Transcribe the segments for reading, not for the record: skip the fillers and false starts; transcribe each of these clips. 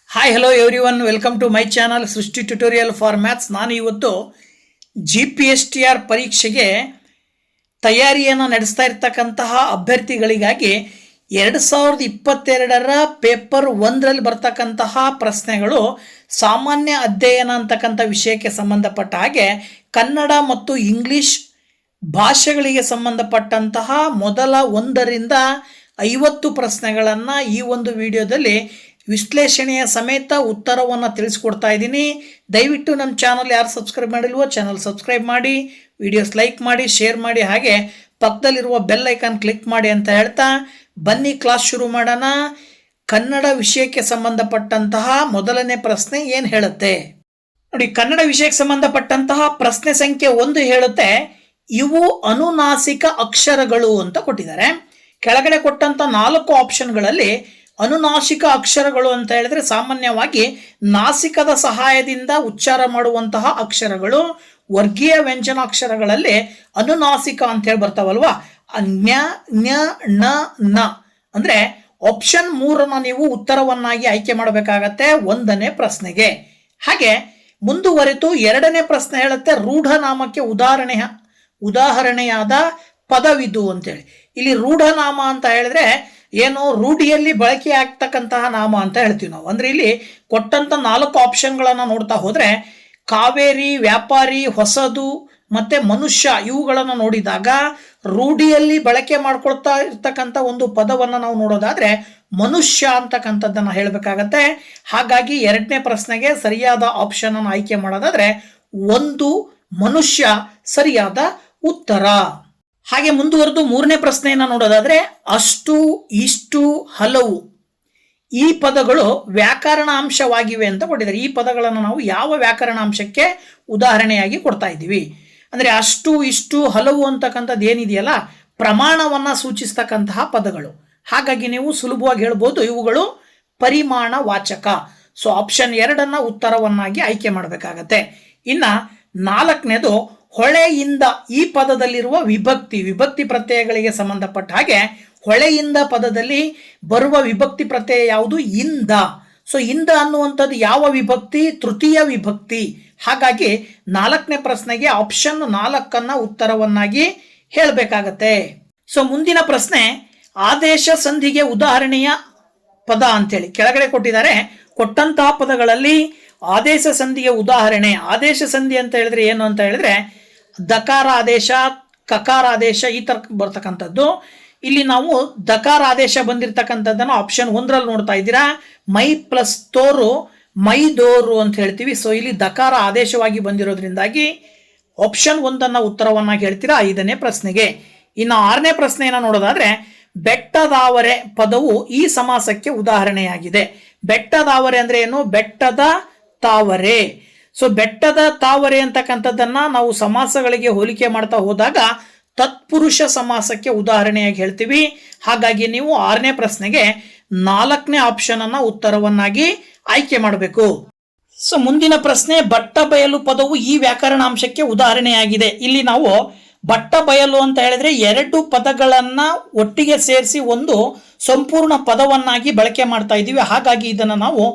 Hi hello everyone, welcome to my channel Srishti tutorial for maths. ನಾನು ಇವತ್ತು GPSTR ಪರೀಕ್ಷೆಗೆ ತಯಾರಿಯನ್ನು ನಡೆಸ್ತಾ ಇರ್ತಕ್ಕಂತಹ ಅಭ್ಯರ್ಥಿಗಳಿಗಾಗಿ 2022ರ ಪೇಪರ್ 1ರಲ್ಲಿ ಬರ್ತಕ್ಕಂತಹ ಪ್ರಶ್ನೆಗಳು ಸಾಮಾನ್ಯ ಅಧ್ಯಯನ ಅಂತಕ್ಕಂಥ ವಿಷಯಕ್ಕೆ ಸಂಬಂಧಪಟ್ಟ ಹಾಗೆ ಕನ್ನಡ ಮತ್ತು ಇಂಗ್ಲಿಷ್ ಭಾಷೆಗಳಿಗೆ ಸಂಬಂಧಪಟ್ಟಂತಹ ಮೊದಲ 1ರಿಂದ 50 ಪ್ರಶ್ನೆಗಳನ್ನು ಈ ಒಂದು ವಿಡಿಯೋದಲ್ಲಿ ವಿಶ್ಲೇಷಣೆಯ ಸಮೇತ ಉತ್ತರವನ್ನು ತಿಳಿಸ್ಕೊಡ್ತಾ ಇದ್ದೀನಿ. ದಯವಿಟ್ಟು ನಮ್ಮ ಚಾನಲ್ ಯಾರು ಸಬ್ಸ್ಕ್ರೈಬ್ ಮಾಡಿಲ್ವೋ ಚಾನಲ್ ಸಬ್ಸ್ಕ್ರೈಬ್ ಮಾಡಿ, ವಿಡಿಯೋಸ್ ಲೈಕ್ ಮಾಡಿ, ಶೇರ್ ಮಾಡಿ, ಹಾಗೆ ಪಕ್ಕದಲ್ಲಿರುವ ಬೆಲ್ ಐಕಾನ್ ಕ್ಲಿಕ್ ಮಾಡಿ ಅಂತ ಹೇಳ್ತಾ ಬನ್ನಿ ಕ್ಲಾಸ್ ಶುರು ಮಾಡೋಣ. ಕನ್ನಡ ವಿಷಯಕ್ಕೆ ಸಂಬಂಧಪಟ್ಟಂತಹ ಮೊದಲನೇ ಪ್ರಶ್ನೆ ಏನು ಹೇಳುತ್ತೆ ನೋಡಿ. ಕನ್ನಡ ವಿಷಯಕ್ಕೆ ಸಂಬಂಧಪಟ್ಟಂತಹ ಪ್ರಶ್ನೆ ಸಂಖ್ಯೆ 1 ಹೇಳುತ್ತೆ, ಇವು ಅನುನಾಸಿಕ ಅಕ್ಷರಗಳು ಅಂತ ಕೊಟ್ಟಿದ್ದಾರೆ. ಕೆಳಗಡೆ ಕೊಟ್ಟಂತ 4 ಆಪ್ಷನ್ಗಳಲ್ಲಿ ಅನುನಾಸಿಕ ಅಕ್ಷರಗಳು ಅಂತ ಹೇಳಿದ್ರೆ ಸಾಮಾನ್ಯವಾಗಿ ನಾಸಿಕದ ಸಹಾಯದಿಂದ ಉಚ್ಚಾರ ಮಾಡುವಂತಹ ಅಕ್ಷರಗಳು. ವರ್ಗೀಯ ವ್ಯಂಜನಾಕ್ಷರಗಳಲ್ಲಿ ಅನುನಾಸಿಕ ಅಂತ ಹೇಳಿ ಬರ್ತಾವಲ್ವಾ, ನ್ಯ ನ್ಯ ಣ ನ ಅಂದ್ರೆ ಆಪ್ಷನ್ 3 ನೀವು ಉತ್ತರವನ್ನಾಗಿ ಆಯ್ಕೆ ಮಾಡಬೇಕಾಗತ್ತೆ 1ನೇ ಪ್ರಶ್ನೆಗೆ. ಹಾಗೆ ಮುಂದುವರೆತು 2ನೇ ಪ್ರಶ್ನೆ ಹೇಳುತ್ತೆ, ರೂಢನಾಮಕ್ಕೆ ಉದಾಹರಣೆಯಾದ ಪದವಿದು ಅಂತೇಳಿ. ಇಲ್ಲಿ ರೂಢನಾಮ ಅಂತ ಹೇಳಿದ್ರೆ ಏನು, ರೂಢಿಯಲ್ಲಿ ಬಳಕೆ ಆಗ್ತಕ್ಕಂತಹ ನಾಮ ಅಂತ ಹೇಳ್ತೀವಿ ನಾವು. ಅಂದ್ರೆ ಇಲ್ಲಿ ಕೊಟ್ಟಂತ 4 ಆಪ್ಷನ್ಗಳನ್ನು ನೋಡ್ತಾ ಹೋದ್ರೆ ಕಾವೇರಿ, ವ್ಯಾಪಾರಿ, ಹೊಸದು ಮತ್ತೆ ಮನುಷ್ಯ ಇವುಗಳನ್ನು ನೋಡಿದಾಗ ರೂಢಿಯಲ್ಲಿ ಬಳಕೆ ಮಾಡ್ಕೊಳ್ತಾ ಇರ್ತಕ್ಕಂಥ ಒಂದು ಪದವನ್ನು ನಾವು ನೋಡೋದಾದ್ರೆ ಮನುಷ್ಯ ಅಂತಕ್ಕಂಥದ್ದನ್ನು ಹೇಳಬೇಕಾಗತ್ತೆ. ಹಾಗಾಗಿ 2ನೇ ಪ್ರಶ್ನೆಗೆ ಸರಿಯಾದ ಆಪ್ಷನ್ ಅನ್ನು ಆಯ್ಕೆ ಮಾಡೋದಾದ್ರೆ 1 ಮನುಷ್ಯ ಸರಿಯಾದ ಉತ್ತರ. ಹಾಗೆ ಮುಂದುವರೆದು 3ನೇ ಪ್ರಶ್ನೆಯನ್ನು ನೋಡೋದಾದ್ರೆ ಅಷ್ಟು, ಇಷ್ಟು, ಹಲವು ಈ ಪದಗಳು ವ್ಯಾಕರಣಾಂಶವಾಗಿವೆ ಅಂತ ಕೊಟ್ಟಿದ್ದಾರೆ. ಈ ಪದಗಳನ್ನು ನಾವು ಯಾವ ವ್ಯಾಕರಣಾಂಶಕ್ಕೆ ಉದಾಹರಣೆಯಾಗಿ ಕೊಡ್ತಾ ಇದ್ದೀವಿ ಅಂದ್ರೆ ಅಷ್ಟು, ಇಷ್ಟು, ಹಲವು ಅಂತಕ್ಕಂಥದ್ದು ಏನಿದೆಯಲ್ಲ ಪ್ರಮಾಣವನ್ನ ಸೂಚಿಸ್ತಕ್ಕಂತಹ ಪದಗಳು. ಹಾಗಾಗಿ ನೀವು ಸುಲಭವಾಗಿ ಹೇಳ್ಬೋದು ಇವುಗಳು ಪರಿಮಾಣ ವಾಚಕ. ಸೊ ಆಪ್ಷನ್ 2 ಉತ್ತರವನ್ನಾಗಿ ಆಯ್ಕೆ ಮಾಡಬೇಕಾಗತ್ತೆ. ಇನ್ನ 4ನೇದು ಹೊಳೆಯಿಂದ ಈ ಪದದಲ್ಲಿರುವ ವಿಭಕ್ತಿ ಪ್ರತ್ಯಯಗಳಿಗೆ ಸಂಬಂಧಪಟ್ಟ ಹಾಗೆ ಹೊಳೆಯಿಂದ ಪದದಲ್ಲಿ ಬರುವ ವಿಭಕ್ತಿ ಪ್ರತ್ಯಯ ಯಾವುದು? ಇಂದ. ಸೊ ಇಂದ ಅನ್ನುವಂಥದ್ದು ಯಾವ ವಿಭಕ್ತಿ? ತೃತೀಯ ವಿಭಕ್ತಿ. ಹಾಗಾಗಿ 4ನೇ ಪ್ರಶ್ನೆಗೆ ಆಪ್ಷನ್ 4 ಉತ್ತರವನ್ನಾಗಿ ಹೇಳಬೇಕಾಗತ್ತೆ. ಸೊ ಮುಂದಿನ ಪ್ರಶ್ನೆ, ಆದೇಶ ಸಂಧಿಗೆ ಉದಾಹರಣೆಯ ಪದ ಅಂತೇಳಿ ಕೆಳಗಡೆ ಕೊಟ್ಟಿದ್ದಾರೆ. ಕೊಟ್ಟಂತಹ ಪದಗಳಲ್ಲಿ ಆದೇಶ ಸಂಧಿಗೆ ಉದಾಹರಣೆ. ಆದೇಶ ಸಂಧಿ ಅಂತ ಹೇಳಿದ್ರೆ ಏನು ಅಂತ ಹೇಳಿದ್ರೆ ದಕಾರ ಆದೇಶ, ಕಕಾರ ಆದೇಶ ಈ ತರ ಬರ್ತಕ್ಕಂಥದ್ದು. ಇಲ್ಲಿ ನಾವು ದಕಾರ ಆದೇಶ ಬಂದಿರತಕ್ಕಂಥದ್ದನ್ನು ಆಪ್ಷನ್ 1ರಲ್ಲಿ ನೋಡ್ತಾ ಇದ್ದೀರಾ. ಮೈ ಪ್ಲಸ್ ತೋರು ಮೈದೋರು ಅಂತ ಹೇಳ್ತೀವಿ. ಸೊ ಇಲ್ಲಿ ದಕಾರ ಆದೇಶವಾಗಿ ಬಂದಿರೋದ್ರಿಂದಾಗಿ ಆಪ್ಷನ್ 1 ಉತ್ತರವನ್ನಾಗಿ ಹೇಳ್ತೀರಾ 5ನೇ ಪ್ರಶ್ನೆಗೆ. ಇನ್ನು 6ನೇ ಪ್ರಶ್ನೆಯನ್ನು ನೋಡೋದಾದ್ರೆ ಬೆಟ್ಟದಾವರೆ ಪದವು ಈ ಸಮಾಸಕ್ಕೆ ಉದಾಹರಣೆಯಾಗಿದೆ. ಬೆಟ್ಟದಾವರೆ ಅಂದ್ರೆ ಏನು? ಬೆಟ್ಟದ ತಾವರೆ. ಸೊ ಬೆಟ್ಟದ ತಾವರೆ ಅಂತಕ್ಕಂಥದ್ದನ್ನ ನಾವು ಸಮಾಸಗಳಿಗೆ ಹೋಲಿಕೆ ಮಾಡ್ತಾ ಹೋದಾಗ ತತ್ಪುರುಷ ಸಮಾಸಕ್ಕೆ ಉದಾಹರಣೆಯಾಗಿ ಹೇಳ್ತೀವಿ. ಹಾಗಾಗಿ ನೀವು 6ನೇ ಪ್ರಶ್ನೆಗೆ 4ನೇ ಆಪ್ಷನ್ ಉತ್ತರವನ್ನಾಗಿ ಆಯ್ಕೆ ಮಾಡಬೇಕು. ಸೊ ಮುಂದಿನ ಪ್ರಶ್ನೆ, ಬಟ್ಟ ಬಯಲು ಪದವು ಈ ವ್ಯಾಕರಣಾಂಶಕ್ಕೆ ಉದಾಹರಣೆಯಾಗಿದೆ. ಇಲ್ಲಿ ನಾವು ಬಟ್ಟ ಬಯಲು ಅಂತ ಹೇಳಿದ್ರೆ 2 ಪದಗಳನ್ನ ಒಟ್ಟಿಗೆ ಸೇರಿಸಿ ಒಂದು ಸಂಪೂರ್ಣ ಪದವನ್ನಾಗಿ ಬಳಕೆ ಮಾಡ್ತಾ ಇದ್ದೀವಿ. ಹಾಗಾಗಿ ಇದನ್ನ ನಾವು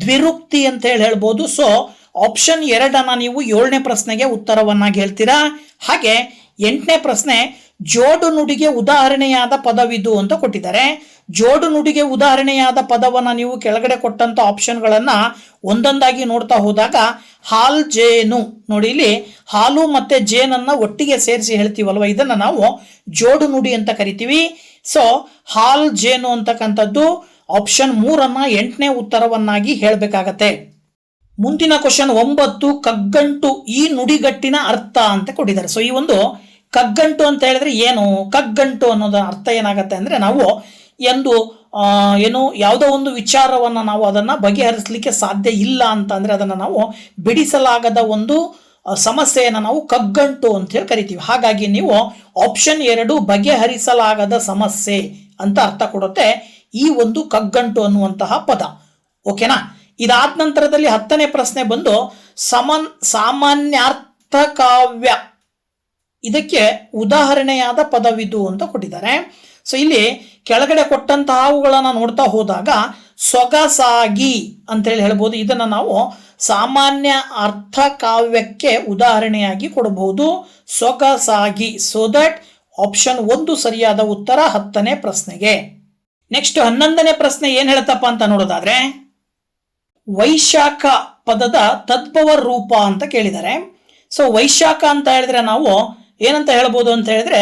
ದ್ವಿರುಕ್ತಿ ಅಂತ ಹೇಳ್ಬೋದು. ಸೊ ಆಪ್ಷನ್ 2 ನೀವು 7ನೇ ಪ್ರಶ್ನೆಗೆ ಉತ್ತರವನ್ನಾಗಿ ಹೇಳ್ತೀರಾ. ಹಾಗೆ 8ನೇ ಪ್ರಶ್ನೆ, ಜೋಡು ನುಡಿಗೆ ಉದಾಹರಣೆಯಾದ ಪದವಿದು ಅಂತ ಕೊಟ್ಟಿದ್ದಾರೆ. ಜೋಡು ನುಡಿಗೆ ಉದಾಹರಣೆಯಾದ ಪದವನ್ನ ನೀವು ಕೆಳಗಡೆ ಕೊಟ್ಟಂತ ಆಪ್ಷನ್ಗಳನ್ನ ಒಂದೊಂದಾಗಿ ನೋಡ್ತಾ ಹೋದಾಗ ಹಾಲ್ ಜೇನು ನೋಡಿ, ಇಲ್ಲಿ ಹಾಲು ಮತ್ತೆ ಜೇನನ್ನ ಒಟ್ಟಿಗೆ ಸೇರಿಸಿ ಹೇಳ್ತೀವಲ್ವ, ಇದನ್ನ ನಾವು ಜೋಡು ನುಡಿ ಅಂತ ಕರಿತೀವಿ. ಸೊ ಹಾಲ್ ಜೇನು ಅಂತಕ್ಕಂಥದ್ದು ಆಪ್ಷನ್ 3 8ನೇ ಉತ್ತರವನ್ನಾಗಿ ಹೇಳಬೇಕಾಗತ್ತೆ. ಮುಂದಿನ ಕ್ವಶನ್ 9, ಕಗ್ಗಂಟು ಈ ನುಡಿಗಟ್ಟಿನ ಅರ್ಥ ಅಂತ ಕೊಟ್ಟಿದ್ದಾರೆ. ಸೊ ಈ ಒಂದು ಕಗ್ಗಂಟು ಅಂತ ಹೇಳಿದ್ರೆ ಏನು? ಕಗ್ಗಂಟು ಅನ್ನೋದ ಅರ್ಥ ಏನಾಗತ್ತೆ ಅಂದ್ರೆ ನಾವು ಯಾವುದೋ ಒಂದು ವಿಚಾರವನ್ನ ನಾವು ಅದನ್ನ ಬಗೆಹರಿಸಲಿಕ್ಕೆ ಸಾಧ್ಯ ಇಲ್ಲ ಅಂತ ಅಂದ್ರೆ ಅದನ್ನ ನಾವು ಬಿಡಿಸಲಾಗದ ಒಂದು ಸಮಸ್ಯೆಯನ್ನು ನಾವು ಕಗ್ಗಂಟು ಅಂತ ಹೇಳಿ ಕರಿತೀವಿ. ಹಾಗಾಗಿ ನೀವು ಆಪ್ಷನ್ 2 ಬಗೆಹರಿಸಲಾಗದ ಸಮಸ್ಯೆ ಅಂತ ಅರ್ಥ ಕೊಡುತ್ತೆ ಈ ಒಂದು ಕಗ್ಗಂಟು ಅನ್ನುವಂತಹ ಪದ. ಓಕೆನಾ? ಇದಾದ ನಂತರದಲ್ಲಿ 10ನೇ ಪ್ರಶ್ನೆ ಬಂದು ಸಾಮಾನ್ಯಾರ್ಥ ಕಾವ್ಯ ಇದಕ್ಕೆ ಉದಾಹರಣೆಯಾದ ಪದವಿದು ಅಂತ ಕೊಟ್ಟಿದ್ದಾರೆ. ಸೊ ಇಲ್ಲಿ ಕೆಳಗಡೆ ಕೊಟ್ಟಂತಹವುಗಳನ್ನು ನೋಡ್ತಾ ಹೋದಾಗ ಸೊಗಸಾಗಿ ಅಂತೇಳಿ ಹೇಳ್ಬೋದು. ಇದನ್ನು ನಾವು ಸಾಮಾನ್ಯ ಅರ್ಥ ಕಾವ್ಯಕ್ಕೆ ಉದಾಹರಣೆಯಾಗಿ ಕೊಡಬಹುದು, ಸೊಗಸಾಗಿ. ಸೊ ದಟ್ ಆಪ್ಷನ್ 1 ಸರಿಯಾದ ಉತ್ತರ 10ನೇ ಪ್ರಶ್ನೆಗೆ. ನೆಕ್ಸ್ಟ್ 11ನೇ ಪ್ರಶ್ನೆ ಏನ್ ಹೇಳ್ತಪ್ಪ ಅಂತ ನೋಡೋದಾದ್ರೆ, ವೈಶಾಖ ಪದದ ತದ್ಭವ ರೂಪ ಅಂತ ಕೇಳಿದ್ದಾರೆ. ಸೊ ವೈಶಾಖ ಅಂತ ಹೇಳಿದ್ರೆ ನಾವು ಏನಂತ ಹೇಳ್ಬೋದು ಅಂತ ಹೇಳಿದ್ರೆ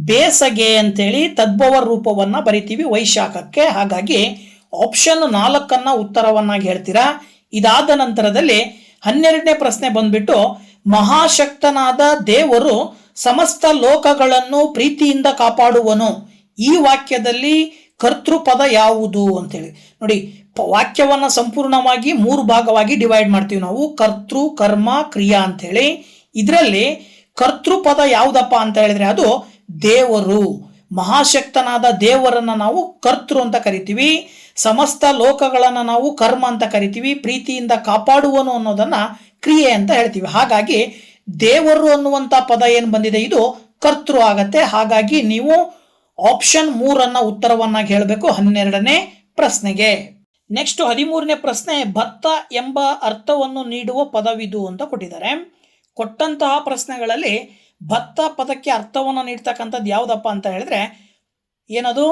ಬೇಸಗೆ ಅಂತೇಳಿ ತದ್ಭವ ರೂಪವನ್ನ ಬರಿತೀವಿ ವೈಶಾಖಕ್ಕೆ. ಹಾಗಾಗಿ ಆಪ್ಷನ್ 4 ಉತ್ತರವನ್ನಾಗಿ ಹೇಳ್ತೀರಾ. ಇದಾದ ನಂತರದಲ್ಲಿ 12ನೇ ಪ್ರಶ್ನೆ ಬಂದ್ಬಿಟ್ಟು, ಮಹಾಶಕ್ತನಾದ ದೇವರು ಸಮಸ್ತ ಲೋಕಗಳನ್ನು ಪ್ರೀತಿಯಿಂದ ಕಾಪಾಡುವನು. ಈ ವಾಕ್ಯದಲ್ಲಿ ಕರ್ತೃಪದ ಯಾವುದು ಅಂತೇಳಿ ನೋಡಿ. ವಾಕ್ಯವನ್ನ ಸಂಪೂರ್ಣವಾಗಿ 3 ಭಾಗವಾಗಿ ಡಿವೈಡ್ ಮಾಡ್ತೀವಿ ನಾವು, ಕರ್ತೃ, ಕರ್ಮ, ಕ್ರಿಯಾ ಅಂತೇಳಿ. ಇದರಲ್ಲಿ ಕರ್ತೃಪದ ಯಾವುದಪ್ಪ ಅಂತ ಹೇಳಿದ್ರೆ ಅದು ದೇವರು. ಮಹಾಶಕ್ತನಾದ ದೇವರನ್ನ ನಾವು ಕರ್ತೃ ಅಂತ ಕರಿತೀವಿ, ಸಮಸ್ತ ಲೋಕಗಳನ್ನ ನಾವು ಕರ್ಮ ಅಂತ ಕರಿತೀವಿ, ಪ್ರೀತಿಯಿಂದ ಕಾಪಾಡುವನು ಅನ್ನೋದನ್ನ ಕ್ರಿಯೆ ಅಂತ ಹೇಳ್ತೀವಿ. ಹಾಗಾಗಿ ದೇವರು ಅನ್ನುವಂತ ಪದ ಏನು ಬಂದಿದೆ ಇದು ಕರ್ತೃ ಆಗತ್ತೆ. ಹಾಗಾಗಿ ನೀವು ಆಪ್ಷನ್ 3 ಉತ್ತರವನ್ನಾಗಿ ಹೇಳಬೇಕು 12ನೇ ಪ್ರಶ್ನೆಗೆ. ನೆಕ್ಸ್ಟ್ 13ನೇ ಪ್ರಶ್ನೆ, ಭತ್ತ ಎಂಬ ಅರ್ಥವನ್ನು ನೀಡುವ ಪದವಿದು ಅಂತ ಕೊಟ್ಟಿದ್ದಾರೆ. ಕೊಟ್ಟಂತಹ ಪ್ರಶ್ನೆಗಳಲ್ಲಿ ಭತ್ತ ಪದಕ್ಕೆ ಅರ್ಥವನ್ನು ನೀಡ್ತಕ್ಕಂಥದ್ದು ಯಾವುದಪ್ಪ ಅಂತ ಹೇಳಿದ್ರೆ ಏನದು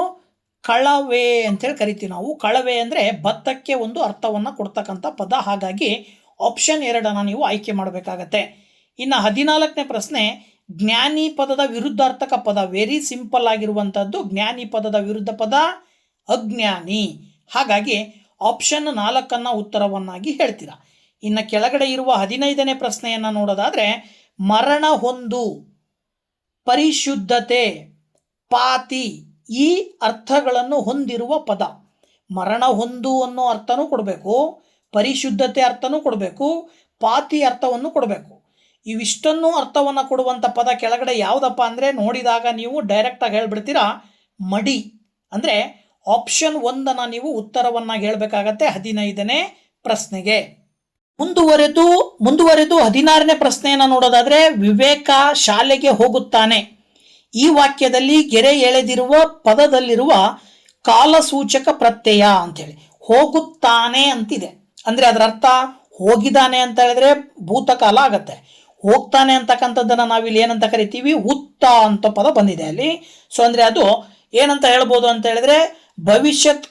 ಕಳವೆ ಅಂತೇಳಿ ಕರಿತೀವಿ ನಾವು. ಕಳವೆ ಅಂದರೆ ಭತ್ತಕ್ಕೆ ಒಂದು ಅರ್ಥವನ್ನು ಕೊಡ್ತಕ್ಕಂಥ ಪದ. ಹಾಗಾಗಿ ಆಪ್ಷನ್ 2 ನೀವು ಆಯ್ಕೆ ಮಾಡಬೇಕಾಗತ್ತೆ. ಇನ್ನು 14ನೇ ಪ್ರಶ್ನೆ, ಜ್ಞಾನಿ ಪದದ ವಿರುದ್ಧಾರ್ಥಕ ಪದ. ವೆರಿ ಸಿಂಪಲ್ ಆಗಿರುವಂಥದ್ದು. ಜ್ಞಾನಿ ಪದದ ವಿರುದ್ಧ ಪದ ಅಜ್ಞಾನಿ. ಹಾಗಾಗಿ ಆಪ್ಷನ್ 4 ಉತ್ತರವನ್ನಾಗಿ ಹೇಳ್ತೀರಾ. ಇನ್ನು ಕೆಳಗಡೆ ಇರುವ 15ನೇ ಪ್ರಶ್ನೆಯನ್ನು ನೋಡೋದಾದ್ರೆ, ಮರಣ ಹೊಂದು, ಪರಿಶುದ್ಧತೆ, ಪಾತಿ ಈ ಅರ್ಥಗಳನ್ನು ಹೊಂದಿರುವ ಪದ. ಮರಣ ಹೊಂದು ಅನ್ನೋ ಅರ್ಥನೂ ಕೊಡಬೇಕು, ಪರಿಶುದ್ಧತೆ ಅರ್ಥನೂ ಕೊಡಬೇಕು, ಪಾತಿ ಅರ್ಥವನ್ನು ಕೊಡಬೇಕು. ಇವಿಷ್ಟನ್ನು ಅರ್ಥವನ್ನು ಕೊಡುವಂಥ ಪದ ಕೆಳಗಡೆ ಯಾವುದಪ್ಪ ಅಂದರೆ ನೋಡಿದಾಗ ನೀವು ಡೈರೆಕ್ಟಾಗಿ ಹೇಳ್ಬಿಡ್ತೀರಾ ಮಡಿ. ಅಂದರೆ ಆಪ್ಷನ್ 1 ನೀವು ಉತ್ತರವನ್ನಾಗಿ ಹೇಳಬೇಕಾಗತ್ತೆ 15ನೇ ಪ್ರಶ್ನೆಗೆ. ಮುಂದುವರೆದು 16ನೇ ಪ್ರಶ್ನೆಯನ್ನು ನೋಡೋದಾದ್ರೆ, ವಿವೇಕ ಶಾಲೆಗೆ ಹೋಗುತ್ತಾನೆ. ಈ ವಾಕ್ಯದಲ್ಲಿ ಗೆರೆ ಎಳೆದಿರುವ ಪದದಲ್ಲಿರುವ ಕಾಲಸೂಚಕ ಪ್ರತ್ಯಯ ಅಂತೇಳಿ ಹೋಗುತ್ತಾನೆ ಅಂತಿದೆ. ಅಂದರೆ ಅದರ ಅರ್ಥ ಹೋಗಿದ್ದಾನೆ ಅಂತ ಹೇಳಿದ್ರೆ ಭೂತಕಾಲ ಆಗತ್ತೆ. ಹೋಗ್ತಾನೆ ಅಂತಕ್ಕಂಥದ್ದನ್ನು ನಾವಿಲ್ಲಿ ಏನಂತ ಕರಿತೀವಿ, ಉತ್ತ ಅಂತ ಪದ ಬಂದಿದೆ ಅಲ್ಲಿ. ಸೊ ಅಂದರೆ ಅದು ಏನಂತ ಹೇಳ್ಬೋದು ಅಂತ ಹೇಳಿದ್ರೆ ಭವಿಷ್ಯತ್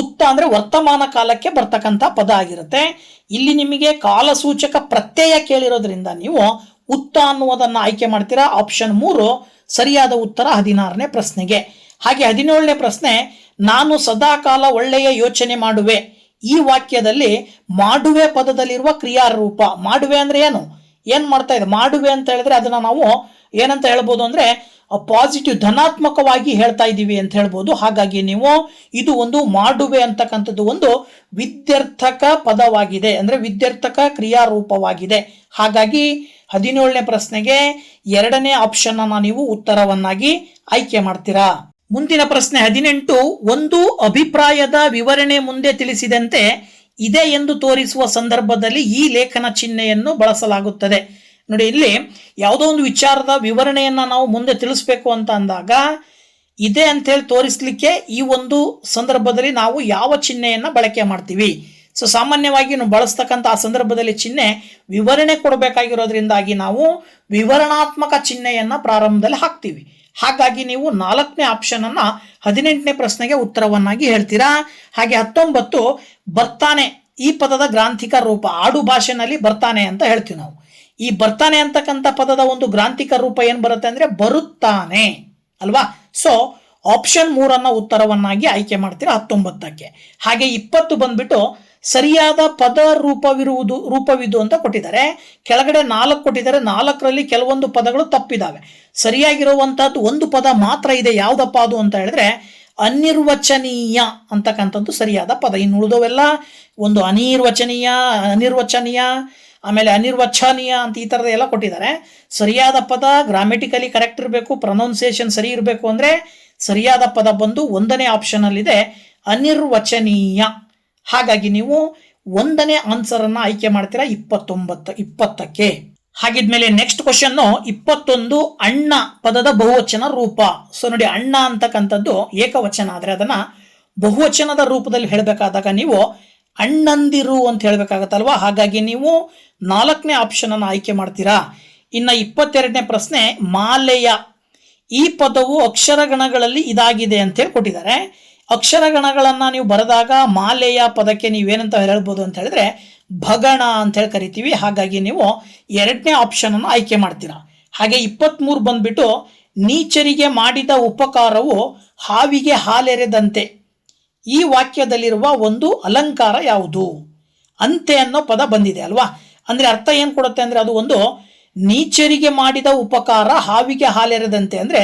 ಉತ್ತ ಅಂದರೆ ವರ್ತಮಾನ ಕಾಲಕ್ಕೆ ಬರ್ತಕ್ಕಂಥ ಪದ ಆಗಿರುತ್ತೆ. ಇಲ್ಲಿ ನಿಮಗೆ ಕಾಲಸೂಚಕ ಪ್ರತ್ಯಯ ಕೇಳಿರೋದ್ರಿಂದ ನೀವು ಉತ್ತ ಅನ್ನುವುದನ್ನು ಆಯ್ಕೆ ಮಾಡ್ತೀರಾ. ಆಪ್ಷನ್ 3 ಸರಿಯಾದ ಉತ್ತರ 16ನೇ ಪ್ರಶ್ನೆಗೆ. ಹಾಗೆ 17ನೇ ಪ್ರಶ್ನೆ, ನಾನು ಸದಾಕಾಲ ಒಳ್ಳೆಯ ಯೋಚನೆ ಮಾಡುವೆ. ಈ ವಾಕ್ಯದಲ್ಲಿ ಮಾಡುವೆ ಪದದಲ್ಲಿರುವ ಕ್ರಿಯಾರೂಪ. ಮಾಡುವೆ ಅಂದ್ರೆ ಏನು ಮಾಡ್ತಾ ಇದೆ? ಮಾಡುವೆ ಅಂತ ಹೇಳಿದ್ರೆ ಅದನ್ನ ನಾವು ಏನಂತ ಹೇಳ್ಬೋದು ಅಂದ್ರೆ ಪಾಸಿಟಿವ್, ಧನಾತ್ಮಕವಾಗಿ ಹೇಳ್ತಾ ಇದ್ದೀವಿ ಅಂತ ಹೇಳ್ಬೋದು. ಹಾಗಾಗಿ ನೀವು ಇದು ಒಂದು ಮಾಡುವೆ ಅಂತಕ್ಕಂಥದ್ದು ಒಂದು ವಿದ್ಯಾರ್ಥಕ ಪದವಾಗಿದೆ, ಅಂದ್ರೆ ವಿದ್ಯಾರ್ಥಕ ಕ್ರಿಯಾರೂಪವಾಗಿದೆ. ಹಾಗಾಗಿ 17ನೇ ಪ್ರಶ್ನೆಗೆ 2ನೇ ಆಪ್ಷನ್ ಅನ್ನ ನೀವು ಉತ್ತರವನ್ನಾಗಿ ಆಯ್ಕೆ ಮಾಡ್ತೀರಾ. ಮುಂದಿನ ಪ್ರಶ್ನೆ 18, ಒಂದು ಅಭಿಪ್ರಾಯದ ವಿವರಣೆ ಮುಂದೆ ತಿಳಿಸಿದಂತೆ ಇದೆ ಎಂದು ತೋರಿಸುವ ಸಂದರ್ಭದಲ್ಲಿ ಈ ಲೇಖನ ಚಿಹ್ನೆಯನ್ನು ಬಳಸಲಾಗುತ್ತದೆ. ನೋಡಿ, ಇಲ್ಲಿ ಯಾವುದೋ ಒಂದು ವಿಚಾರದ ವಿವರಣೆಯನ್ನ ನಾವು ಮುಂದೆ ತಿಳಿಸ್ಬೇಕು ಅಂತ ಅಂದಾಗ ಇದೆ ಅಂತ ಹೇಳಿ ತೋರಿಸ್ಲಿಕ್ಕೆ ಈ ಒಂದು ಸಂದರ್ಭದಲ್ಲಿ ನಾವು ಯಾವ ಚಿಹ್ನೆಯನ್ನ ಬಳಕೆ ಮಾಡ್ತೀವಿ. ಸೊ ಸಾಮಾನ್ಯವಾಗಿ ನಾವು ಬಳಸ್ತಕ್ಕಂಥ ಆ ಸಂದರ್ಭದಲ್ಲಿ ಚಿಹ್ನೆ ವಿವರಣೆ ಕೊಡಬೇಕಾಗಿರೋದ್ರಿಂದಾಗಿ ನಾವು ವಿವರಣಾತ್ಮಕ ಚಿಹ್ನೆಯನ್ನ ಪ್ರಾರಂಭದಲ್ಲಿ ಹಾಕ್ತೀವಿ. ಹಾಗಾಗಿ ನೀವು 4ನೇ ಆಪ್ಷನ್ ಅನ್ನ 18ನೇ ಪ್ರಶ್ನೆಗೆ ಉತ್ತರವನ್ನಾಗಿ ಹೇಳ್ತೀರಾ. ಹಾಗೆ 19, ಬರ್ತಾನೆ ಈ ಪದದ ಗ್ರಾಂಥಿಕ ರೂಪ. ಆಡು ಭಾಷೆನಲ್ಲಿ ಬರ್ತಾನೆ ಅಂತ ಹೇಳ್ತೀವಿ ನಾವು. ಈ ಬರ್ತಾನೆ ಅಂತಕ್ಕಂಥ ಪದದ ಒಂದು ಗ್ರಾಂಥಿಕ ರೂಪ ಏನ್ ಬರುತ್ತೆ ಅಂದ್ರೆ ಬರುತ್ತಾನೆ ಅಲ್ವಾ. ಸೊ ಆಪ್ಷನ್ 3 ಉತ್ತರವನ್ನಾಗಿ ಆಯ್ಕೆ ಮಾಡ್ತೀರಾ 19ಕ್ಕೆ. ಹಾಗೆ 20 ಬಂದ್ಬಿಟ್ಟು ಸರಿಯಾದ ಪದ ರೂಪವಿದು ಅಂತ ಕೊಟ್ಟಿದ್ದಾರೆ. ಕೆಳಗಡೆ 4 ಕೊಟ್ಟಿದ್ದಾರೆ. 4ರಲ್ಲಿ ಕೆಲವೊಂದು ಪದಗಳು ತಪ್ಪಿದಾವೆ. ಸರಿಯಾಗಿರುವಂತಹದ್ದು ಒಂದು ಪದ ಮಾತ್ರ ಇದೆ. ಯಾವ್ದಪ್ಪ ಅದು ಅಂತ ಹೇಳಿದ್ರೆ ಅನಿರ್ವಚನೀಯ ಅಂತಕ್ಕಂಥದ್ದು ಸರಿಯಾದ ಪದ. ಇನ್ನು ಉಳಿದವೆಲ್ಲ ಒಂದು ಅನಿರ್ವಚನೀಯ ಆಮೇಲೆ ಅನಿರ್ವಚನೀಯ ಅಂತ ಈ ಥರದ ಎಲ್ಲ ಕೊಟ್ಟಿದ್ದಾರೆ. ಸರಿಯಾದ ಪದ ಗ್ರಾಮೆಟಿಕಲಿ ಕರೆಕ್ಟ್ ಇರಬೇಕು, ಪ್ರೊನೌನ್ಸಿಯೇಷನ್ ಸರಿ ಇರಬೇಕು. ಅಂದರೆ ಸರಿಯಾದ ಪದ ಬಂದು 1ನೇ ಆಪ್ಷನ್ ಅಲ್ಲಿದೆ, ಅನಿರ್ವಚನೀಯ. ಹಾಗಾಗಿ ನೀವು 1ನೇ ಆನ್ಸರ್ ಅನ್ನ ಆಯ್ಕೆ ಮಾಡ್ತೀರಾ 20ಕ್ಕೆ. ಹಾಗಿದ್ಮೇಲೆ ನೆಕ್ಸ್ಟ್ ಕ್ವಶನ್ 21, ಅಣ್ಣ ಪದದ ಬಹುವಚನ ರೂಪ. ಸೊ ನೋಡಿ, ಅಣ್ಣ ಅಂತಕ್ಕಂಥದ್ದು ಏಕವಚನ ಆದ್ರೆ ಅದನ್ನ ಬಹುವಚನದ ರೂಪದಲ್ಲಿ ಹೇಳಬೇಕಾದಾಗ ನೀವು ಅಣ್ಣಂದಿರು ಅಂತ ಹೇಳಬೇಕಾಗತ್ತಲ್ವಾ. ಹಾಗಾಗಿ ನೀವು 4ನೇ ಆಪ್ಷನ್ ಅನ್ನು ಆಯ್ಕೆ ಮಾಡ್ತೀರಾ. ಇನ್ನು 22ನೇ ಪ್ರಶ್ನೆ, ಮಾಲೆಯ ಈ ಪದವು ಅಕ್ಷರಗಣಗಳಲ್ಲಿ ಇದಾಗಿದೆ ಅಂತೇಳಿ ಕೊಟ್ಟಿದ್ದಾರೆ. ಅಕ್ಷರಗಣಗಳನ್ನು ನೀವು ಬರೆದಾಗ ಮಾಲೆಯ ಪದಕ್ಕೆ ನೀವೇನಂತ ಹೇಳ್ಬೋದು ಅಂತ ಹೇಳಿದ್ರೆ ಭಗಣ ಅಂತ ಹೇಳಿ ಕರಿತೀವಿ. ಹಾಗಾಗಿ ನೀವು 2ನೇ ಆಪ್ಷನ್ ಅನ್ನು ಆಯ್ಕೆ ಮಾಡ್ತೀರಾ. ಹಾಗೆ 23 ಬಂದ್ಬಿಟ್ಟು, ನೀಚರಿಗೆ ಮಾಡಿದ ಉಪಕಾರವು ಹಾವಿಗೆ ಹಾಲೆರೆದಂತೆ. ಈ ವಾಕ್ಯದಲ್ಲಿರುವ ಒಂದು ಅಲಂಕಾರ ಯಾವುದು? ಅಂತೆ ಅನ್ನೋ ಪದ ಬಂದಿದೆ ಅಲ್ವಾ. ಅಂದ್ರೆ ಅರ್ಥ ಏನು ಕೊಡುತ್ತೆ ಅಂದ್ರೆ, ಅದು ಒಂದು ನೀಚರಿಗೆ ಮಾಡಿದ ಉಪಕಾರ ಹಾವಿಗೆ ಹಾಲೆರೆದಂತೆ. ಅಂದ್ರೆ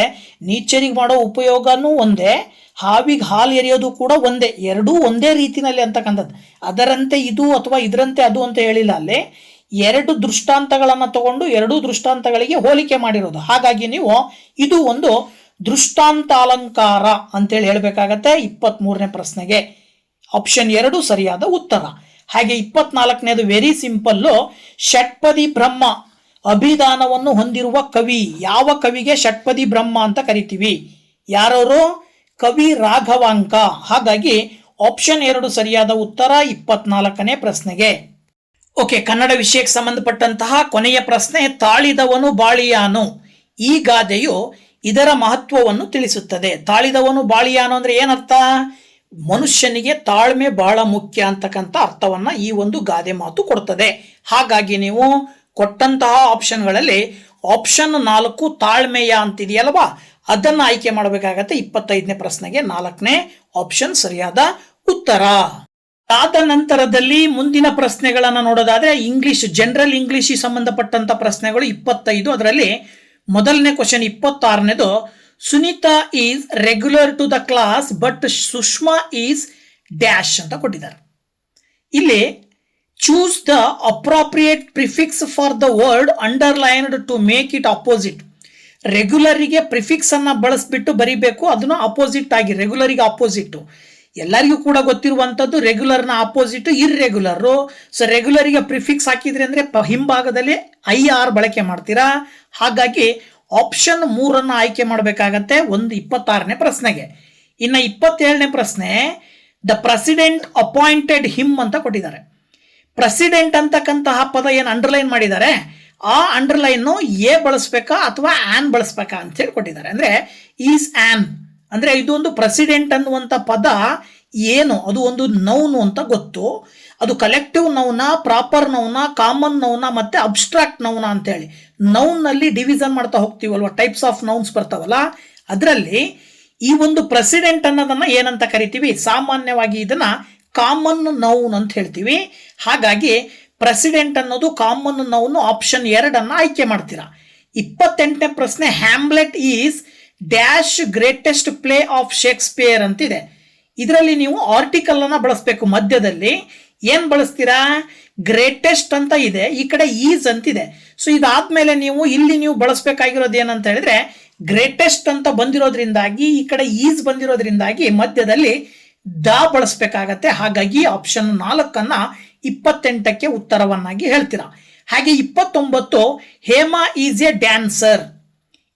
ನೀಚರಿಗೆ ಮಾಡೋ ಉಪಯೋಗನೂ ಒಂದೇ, ಹಾವಿಗೆ ಹಾಲು ಎರೆಯೋದು ಕೂಡ ಒಂದೇ, ಎರಡೂ ಒಂದೇ ರೀತಿನಲ್ಲಿ ಅಂತಕ್ಕಂಥದ್ದು. ಅದರಂತೆ ಇದು ಅಥವಾ ಇದರಂತೆ ಅದು ಅಂತ ಹೇಳಿಲ್ಲ. ಅಲ್ಲಿ 2 ದೃಷ್ಟಾಂತಗಳನ್ನು ತಗೊಂಡು 2 ದೃಷ್ಟಾಂತಗಳಿಗೆ ಹೋಲಿಕೆ ಮಾಡಿರೋದು. ಹಾಗಾಗಿ ನೀವು ಇದು ಒಂದು ದೃಷ್ಟಾಂತ ಅಲಂಕಾರ ಅಂತೇಳಿ ಹೇಳಬೇಕಾಗತ್ತೆ 23ನೇ ಪ್ರಶ್ನೆಗೆ. ಆಪ್ಷನ್ 2 ಸರಿಯಾದ ಉತ್ತರ. ಹಾಗೆ 24ನೇದು ವೆರಿ ಸಿಂಪಲ್ಲು, ಷಟ್ಪದಿ ಬ್ರಹ್ಮ ಅಭಿಧಾನವನ್ನು ಹೊಂದಿರುವ ಕವಿ. ಯಾವ ಕವಿಗೆ ಷಟ್ಪದಿ ಬ್ರಹ್ಮ ಅಂತ ಕರಿತೀವಿ? ಯಾರವರು? ಕವಿ ರಾಘವಾಂಕ. ಹಾಗಾಗಿ ಆಪ್ಷನ್ 2 ಸರಿಯಾದ ಉತ್ತರ 24ನೇ ಪ್ರಶ್ನೆಗೆ. ಓಕೆ, ಕನ್ನಡ ವಿಷಯಕ್ಕೆ ಸಂಬಂಧಪಟ್ಟಂತಹ ಕೊನೆಯ ಪ್ರಶ್ನೆ, ತಾಳಿದವನು ಬಾಳಿಯಾನು. ಈ ಗಾದೆಯು ಇದರ ಮಹತ್ವವನ್ನು ತಿಳಿಸುತ್ತದೆ. ತಾಳಿದವನು ಬಾಳಿಯಾನು ಅಂದ್ರೆ ಏನರ್ಥ? ಮನುಷ್ಯನಿಗೆ ತಾಳ್ಮೆ ಬಹಳ ಮುಖ್ಯ ಅಂತಕ್ಕಂಥ ಅರ್ಥವನ್ನ ಈ ಒಂದು ಗಾದೆ ಮಾತು ಕೊಡ್ತದೆ. ಹಾಗಾಗಿ ನೀವು ಕೊಟ್ಟಂತಹ ಆಪ್ಷನ್ಗಳಲ್ಲಿ ಆಪ್ಷನ್ 4 ತಾಳ್ಮೆಯ ಅಂತಿದೆಯಲ್ವಾ, ಅದನ್ನು ಆಯ್ಕೆ ಮಾಡಬೇಕಾಗತ್ತೆ 25ನೇ ಪ್ರಶ್ನೆಗೆ. 4ನೇ ಆಪ್ಷನ್ ಸರಿಯಾದ ಉತ್ತರ. ಆದ ನಂತರದಲ್ಲಿ ಮುಂದಿನ ಪ್ರಶ್ನೆಗಳನ್ನು ನೋಡೋದಾದ್ರೆ ಇಂಗ್ಲಿಷ್, ಜನರಲ್ ಇಂಗ್ಲಿಷ್ ಸಂಬಂಧಪಟ್ಟಂತ ಪ್ರಶ್ನೆಗಳು 25. ಅದರಲ್ಲಿ ಮೊದಲನೇ ಕ್ವಶನ್ 26ನೇದು, Sunita is regular to the class but Sushma is dash ಅಂತ ಕೊಟ್ಟಿದ್ದಾರೆ. ಇಲ್ಲಿ choose the appropriate prefix for the word underlined to make it opposite. ರೆಗ್ಯುಲರಿಗೆ ಪ್ರಿಫಿಕ್ಸ್ ಅನ್ನ ಬಳಸ್ಬಿಟ್ಟು ಬರಿಬೇಕು, ಅದನ್ನು ಅಪೋಸಿಟ್ ಆಗಿ. ರೆಗ್ಯುಲರಿಗೆ ಅಪೋಸಿಟ್ ಎಲ್ಲರಿಗೂ ಕೂಡ ಗೊತ್ತಿರುವಂಥದ್ದು, ರೆಗ್ಯುಲರ್ನ ಆಪೋಸಿಟ್ ಇರ್ರೆಗ್ಯುಲರು. ಸೊ ರೆಗ್ಯುಲರಿಗೆ ಪ್ರಿಫಿಕ್ಸ್ ಹಾಕಿದ್ರಿ ಅಂದರೆ ಹಿಂಭಾಗದಲ್ಲಿ IR ಬಳಕೆ ಮಾಡ್ತೀರಾ. ಹಾಗಾಗಿ ಆಪ್ಷನ್ 3 ಆಯ್ಕೆ ಮಾಡಬೇಕಾಗತ್ತೆ 26ನೇ ಪ್ರಶ್ನೆಗೆ. ಇನ್ನು 27ನೇ ಪ್ರಶ್ನೆ, ದ ಪ್ರೆಸಿಡೆಂಟ್ ಅಪಾಯಿಂಟೆಡ್ ಹಿಮ್ ಅಂತ ಕೊಟ್ಟಿದ್ದಾರೆ. ಪ್ರೆಸಿಡೆಂಟ್ ಅಂತಕ್ಕಂತಹ ಪದ ಏನು ಅಂಡರ್ಲೈನ್ ಮಾಡಿದ್ದಾರೆ, ಆ ಅಂಡರ್ಲೈನ್ ಎ ಬಳಸ್ಬೇಕಾ ಅಥವಾ ಆನ್ ಬಳಸ್ಬೇಕಾ ಅಂತ ಹೇಳಿ ಕೊಟ್ಟಿದ್ದಾರೆ. ಅಂದ್ರೆ ಈಸ್ ಆನ್ ಅಂದ್ರೆ ಇದೊಂದು ಪ್ರೆಸಿಡೆಂಟ್ ಅನ್ನುವಂಥ ಪದ ಏನು, ಅದು ಒಂದು ನೌನು ಅಂತ ಗೊತ್ತು. ಅದು ಕಲೆಕ್ಟಿವ್ ನೌನ, ಪ್ರಾಪರ್ ನೌನ, ಕಾಮನ್ ನೌನ ಮತ್ತೆ ಅಬ್ಸ್ಟ್ರಾಕ್ಟ್ ನೌನ ಅಂತೇಳಿ ನೌನ್ನಲ್ಲಿ ಡಿವಿಷನ್ ಮಾಡ್ತಾ ಹೋಗ್ತೀವಲ್ವ, ಟೈಪ್ಸ್ ಆಫ್ ನೌನ್ಸ್ ಬರ್ತಾವಲ್ಲ. ಅದರಲ್ಲಿ ಈ ಒಂದು ಪ್ರೆಸಿಡೆಂಟ್ ಅನ್ನೋದನ್ನ ಏನಂತ ಕರಿತೀವಿ? ಸಾಮಾನ್ಯವಾಗಿ ಇದನ್ನ ಕಾಮನ್ ನೌನ್ ಅಂತ ಹೇಳ್ತೀವಿ. ಹಾಗಾಗಿ ಪ್ರೆಸಿಡೆಂಟ್ ಅನ್ನೋದು ಕಾಮನ್ ನೌನ್. ಆಪ್ಷನ್ 2 ಆಯ್ಕೆ ಮಾಡ್ತೀರಾ. 28ನೇ ಪ್ರಶ್ನೆ, Hamlet is dash greatest play of Shakespeare ಅಂತಿದೆ. ಇದರಲ್ಲಿ ನೀವು ಆರ್ಟಿಕಲ್ ಅನ್ನ ಬಳಸಬೇಕು. ಮಧ್ಯದಲ್ಲಿ ಏನ್ ಬಳಸ್ತೀರಾ? ಗ್ರೇಟೆಸ್ಟ್ ಅಂತ ಇದೆ, ಈ ಕಡೆ ಈಸ್ ಅಂತಿದೆ. ಸೊ ಇದಾದ್ಮೇಲೆ ನೀವು ಇಲ್ಲಿ ನೀವು ಬಳಸಬೇಕಾಗಿರೋದು ಏನಂತ ಹೇಳಿದ್ರೆ, ಗ್ರೇಟೆಸ್ಟ್ ಅಂತ ಬಂದಿರೋದ್ರಿಂದಾಗಿ ಈ ಕಡೆ ಈಸ್ ಬಂದಿರೋದ್ರಿಂದಾಗಿ ಮಧ್ಯದಲ್ಲಿ ದ ಬಳಸಬೇಕಾಗತ್ತೆ. ಹಾಗಾಗಿ ಆಪ್ಷನ್ 4 28ಕ್ಕೆ ಉತ್ತರವನ್ನಾಗಿ ಹೇಳ್ತೀರಾ. ಹಾಗೆ 29, ಹೇಮಾ ಈಸ್ ಎ ಡ್ಯಾನ್ಸರ್.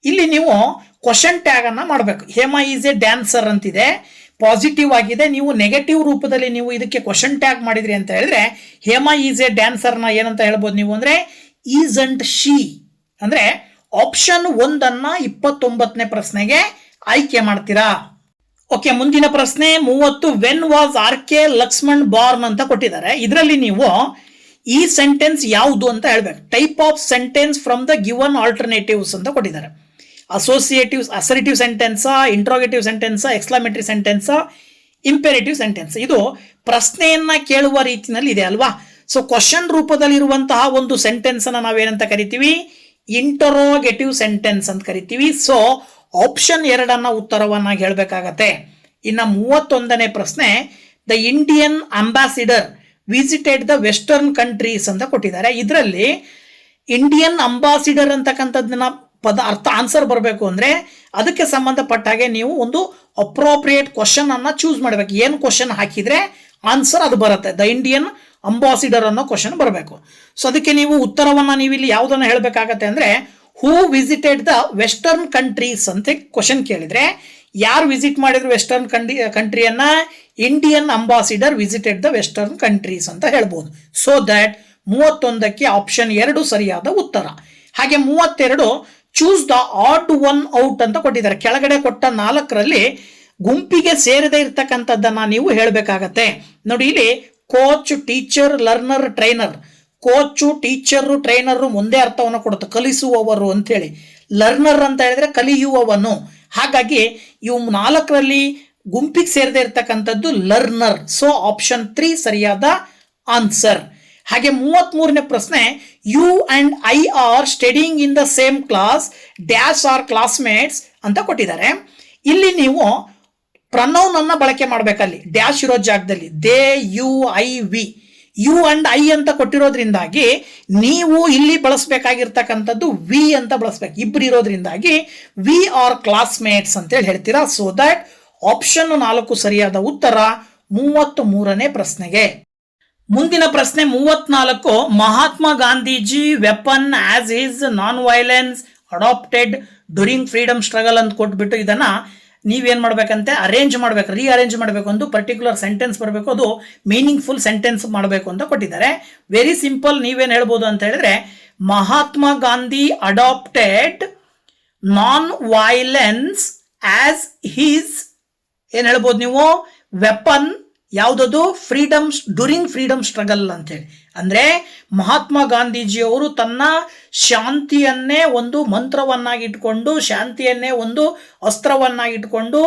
ಇಲ್ಲಿ ನೀವು ಕ್ವಶನ್ ಟ್ಯಾಗ್ ಅನ್ನ ಮಾಡಬೇಕು. ಹೇಮಾ ಈಸ್ ಎ ಡ್ಯಾನ್ಸರ್ ಅಂತಿದೆ, ಪಾಸಿಟಿವ್ ಆಗಿದೆ. ನೀವು ನೆಗೆಟಿವ್ ರೂಪದಲ್ಲಿ ನೀವು ಇದಕ್ಕೆ ಕ್ವಶನ್ ಟ್ಯಾಗ್ ಮಾಡಿದ್ರಿ ಅಂತ ಹೇಳಿದ್ರೆ ಹೇಮಾ ಈಸ್ ಎ ಡ್ಯಾನ್ಸರ್ನ ಏನಂತ ಹೇಳ್ಬೋದು ನೀವು ಅಂದ್ರೆ ಈಸಂಟ್ ಶಿ. ಅಂದ್ರೆ ಆಪ್ಷನ್ 1 29ನೇ ಪ್ರಶ್ನೆಗೆ ಆಯ್ಕೆ ಮಾಡ್ತೀರಾ. ಓಕೆ, ಮುಂದಿನ ಪ್ರಶ್ನೆ 30, when was RK Laxman born ಅಂತ ಕೊಟ್ಟಿದ್ದಾರೆ. ಇದರಲ್ಲಿ ನೀವು ಈ ಸೆಂಟೆನ್ಸ್ ಯಾವುದು ಅಂತ ಹೇಳ್ಬೇಕು. Type of sentence from the given alternatives ಅಂತ ಕೊಟ್ಟಿದ್ದಾರೆ. Associatives, assertive sentence, interrogative sentence, exclamatory sentence, imperative sentence. ಇದು ಪ್ರಶ್ನೆಯನ್ನ ಕೇಳುವ ರೀತಿಯಲ್ಲಿ ಇದೆ ಅಲ್ವಾ. ಸೊ ಕ್ವಶನ್ ರೂಪದಲ್ಲಿರುವಂತಹ ಒಂದು ಸೆಂಟೆನ್ಸ್ ಅನ್ನ ನಾವೇನಂತ ಕರಿತೀವಿ? ಇಂಟರೋಗೇಟಿವ್ ಸೆಂಟೆನ್ಸ್ ಅಂತ ಕರಿತೀವಿ. So option 2 ಉತ್ತರವನ್ನಾಗಿ ಹೇಳಬೇಕಾಗತ್ತೆ. ಇನ್ನು 31ನೇ ಪ್ರಶ್ನೆ, the Indian ambassador visited the western countries ಅಂತ ಕೊಟ್ಟಿದ್ದಾರೆ. ಇದರಲ್ಲಿ ಇಂಡಿಯನ್ ಅಂಬಾಸಿಡರ್ ಅಂತಕ್ಕಂಥದ್ದನ್ನ ಪದ ಅರ್ಥ ಆನ್ಸರ್ ಬರಬೇಕು ಅಂದ್ರೆ ಅದಕ್ಕೆ ಸಂಬಂಧಪಟ್ಟ ಹಾಗೆ ನೀವು ಒಂದು ಅಪ್ರೋಪ್ರಿಯೇಟ್ ಕ್ವಶನ್ ಅನ್ನ ಚೂಸ್ ಮಾಡಬೇಕು. ಏನು ಕ್ವಶನ್ ಹಾಕಿದ್ರೆ ಆನ್ಸರ್ ಅದು ಬರುತ್ತೆ. ದ ಇಂಡಿಯನ್ ಅಂಬಾಸಿಡರ್ ಅನ್ನೋ ಕ್ವಶನ್ ಬರಬೇಕು. ಸೊ ಅದಕ್ಕೆ ನೀವು ಉತ್ತರವನ್ನ ನೀವು ಇಲ್ಲಿ ಯಾವುದನ್ನ ಹೇಳಬೇಕಾಗತ್ತೆ ಅಂದ್ರೆ who visited the western countries ಅಂತ ಕ್ವಶನ್ ಕೇಳಿದ್ರೆ ಯಾರು ವಿಸಿಟ್ ಮಾಡಿದ್ರು ವೆಸ್ಟರ್ನ್ ಕಂಟ್ರಿಯನ್ನ? Indian ambassador visited the western countries ಅಂತ ಹೇಳ್ಬೋದು. ಸೊ ದಟ್ 31ಕ್ಕೆ ಆಪ್ಷನ್ 2 ಸರಿಯಾದ ಉತ್ತರ. ಹಾಗೆ 32 choose the odd one out ಅಂತ ಕೊಟ್ಟಿದ್ದಾರೆ. ಕೆಳಗಡೆ ಕೊಟ್ಟ 4ರಲ್ಲಿ ಗುಂಪಿಗೆ ಸೇರದೆ ಇರ್ತಕ್ಕಂಥದ್ದನ್ನ ನೀವು ಹೇಳಬೇಕಾಗತ್ತೆ. ನೋಡಿ ಇಲ್ಲಿ coach, teacher, learner, trainer. Coach, teacher, trainer ಮುಂದೆ ಅರ್ಥವನ್ನು ಕೊಡುತ್ತೆ, ಕಲಿಸುವವರು ಅಂತೇಳಿ. ಲರ್ನರ್ ಅಂತ ಹೇಳಿದ್ರೆ ಕಲಿಯುವವನು. ಹಾಗಾಗಿ ಇವು 4ರಲ್ಲಿ ಗುಂಪಿಗೆ ಸೇರದೆ ಇರ್ತಕ್ಕಂಥದ್ದು ಲರ್ನರ್. ಸೊ ಆಪ್ಷನ್ 3 ಸರಿಯಾದ ಆನ್ಸರ್. ಹಾಗೆ 33ನೇ ಪ್ರಶ್ನೆ, you and I are studying in the same class, dash are classmates ಅಂತ ಕೊಟ್ಟಿದ್ದಾರೆ. ಇಲ್ಲಿ ನೀವು ಪ್ರನೌನ್ ಅನ್ನ ಬಳಕೆ ಮಾಡ್ಬೇಕಲ್ಲಿ, ಡ್ಯಾಶ್ ಇರೋ ಜಾಗದಲ್ಲಿ. They, you, I, we. You and I ಅಂತ ಕೊಟ್ಟಿರೋದ್ರಿಂದಾಗಿ ನೀವು ಇಲ್ಲಿ ಬಳಸಬೇಕಾಗಿರ್ತಕ್ಕಂಥದ್ದು ವಿ ಅಂತ ಬಳಸ್ಬೇಕು. ಇಬ್ರು ಇರೋದ್ರಿಂದಾಗಿ ವಿ ಆರ್ ಕ್ಲಾಸ್ಮೇಟ್ಸ್ ಅಂತೇಳಿ ಹೇಳ್ತೀರಾ. ಸೊ ದಟ್ ಆಪ್ಷನ್ 4 ಸರಿಯಾದ ಉತ್ತರ 33ನೇ ಪ್ರಶ್ನೆಗೆ. ಮುಂದಿನ ಪ್ರಶ್ನೆ 34. Mahatma Gandhiji weapon was is non violence adopted during freedom struggle ಅಂತ ಕೊಟ್ಬಿಟ್ಟು ಇದನ್ನ ನೀವೇನ್ ಮಾಡ್ಬೇಕಂತೆ ಅರೇಂಜ್ ಮಾಡ್ಬೇಕು, ರೀಅರೇಂಜ್ ಮಾಡಬೇಕು. ಒಂದು ಪರ್ಟಿಕ್ಯುಲರ್ ಸೆಂಟೆನ್ಸ್ ಬರಬೇಕು, ಅದು ಮೀನಿಂಗ್ಫುಲ್ ಸೆಂಟೆನ್ಸ್ ಮಾಡಬೇಕು ಅಂತ ಕೊಟ್ಟಿದ್ದಾರೆ. Very simple. ನೀವೇನ್ ಹೇಳ್ಬೋದು ಅಂತ ಹೇಳಿದ್ರೆ, Mahatma Gandhi adopted non violence as his ಏನ್ ಹೇಳ್ಬೋದು ನೀವು, ವೆಪನ್ ಯಾವುದದು, ಫ್ರೀಡಮ್ ಡ್ಯೂರಿಂಗ್ ಫ್ರೀಡಮ್ ಸ್ಟ್ರಗಲ್ ಅಂತೇಳಿ. ಅಂದ್ರೆ ಮಹಾತ್ಮ ಗಾಂಧೀಜಿಯವರು ತನ್ನ ಶಾಂತಿಯನ್ನೇ ಒಂದು ಮಂತ್ರವನ್ನಾಗಿ ಇಟ್ಕೊಂಡು, ಶಾಂತಿಯನ್ನೇ ಒಂದು ಅಸ್ತ್ರವನ್ನಾಗಿ ಇಟ್ಕೊಂಡು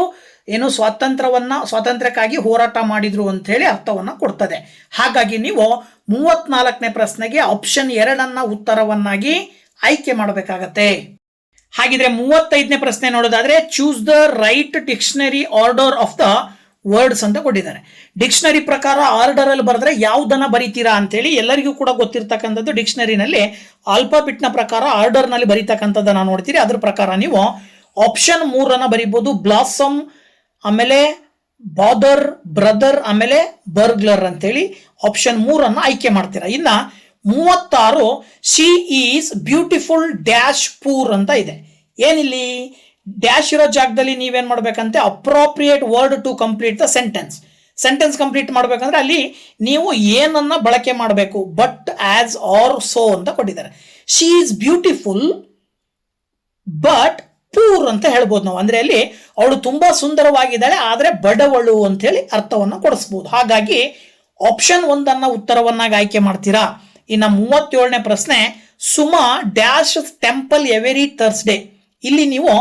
ಏನು ಸ್ವಾತಂತ್ರ್ಯಕ್ಕಾಗಿ ಹೋರಾಟ ಮಾಡಿದ್ರು ಅಂತ ಹೇಳಿ ಅರ್ಥವನ್ನ ಕೊಡ್ತದೆ. ಹಾಗಾಗಿ ನೀವು 34ನೇ ಪ್ರಶ್ನೆಗೆ ಆಪ್ಷನ್ 2 ಉತ್ತರವನ್ನಾಗಿ ಆಯ್ಕೆ ಮಾಡಬೇಕಾಗತ್ತೆ. ಹಾಗಿದ್ರೆ 35ನೇ ಪ್ರಶ್ನೆ ನೋಡೋದಾದ್ರೆ, choose the right dictionary order of the words ಅಂತ ಕೊಟ್ಟಿದ್ದಾರೆ. ಡಿಕ್ಷನರಿ ಪ್ರಕಾರ ಆರ್ಡರ್ ಅಲ್ಲಿ ಬರೆದ್ರೆ ಯಾವುದನ್ನ ಬರೀತೀರಾ ಅಂತೇಳಿ ಎಲ್ಲರಿಗೂ ಕೂಡ ಗೊತ್ತಿರ್ತಕ್ಕಂಥದ್ದು. ಡಿಕ್ಷನರಿನಲ್ಲಿ ಆಲ್ಫಾಬೆಟ್ ನ ಪ್ರಕಾರ ಆರ್ಡರ್ ನಲ್ಲಿ ಬರೀತಕ್ಕಂಥದ್ದನ್ನ ನೋಡ್ತೀರಿ. ಅದ್ರ ಪ್ರಕಾರ ನೀವು ಆಪ್ಷನ್ 3 ಬರೀಬಹುದು, ಬ್ಲಾಸಮ್, ಆಮೇಲೆ ಬಾದರ್, ಬ್ರದರ್, ಆಮೇಲೆ ಬರ್ಗ್ಲರ್ ಅಂತೇಳಿ ಆಪ್ಷನ್ 3 ಆಯ್ಕೆ ಮಾಡ್ತೀರಾ. ಇನ್ನ 36 she is beautiful dash poor ಅಂತ ಇದೆ. ಏನಿಲ್ಲಿ ಡ್ಯಾಶ್ ಇರೋ ಜಾಗದಲ್ಲಿ ನೀವೇನ್ ಮಾಡ್ಬೇಕಂತೆ, appropriate word to complete the sentence complete ಮಾಡ್ಬೇಕಂದ್ರೆ ಅಲ್ಲಿ ನೀವು ಏನನ್ನ ಬಳಕೆ ಮಾಡಬೇಕು. ಬಟ್, ಆಸ್, ಆರ್, ಸೋ ಅಂತ ಕೊಟ್ಟಿದ್ದಾರೆ. She is beautiful but poor ಅಂತ ಹೇಳ್ಬೋದು ನಾವು. ಅಂದ್ರೆ ಅಲ್ಲಿ ಅವಳು ತುಂಬಾ ಸುಂದರವಾಗಿದ್ದಾಳೆ ಆದ್ರೆ ಬಡವಳು ಅಂತ ಹೇಳಿ ಅರ್ಥವನ್ನ ಕೊಡಿಸ್ಬೋದು. ಹಾಗಾಗಿ ಆಪ್ಷನ್ 1 ಉತ್ತರವನ್ನಾಗಿ ಆಯ್ಕೆ ಮಾಡ್ತೀರಾ. ಇನ್ನ 37ನೇ ಪ್ರಶ್ನೆ, Suma dash temple every Thursday. ಇಲ್ಲಿ ನೀವು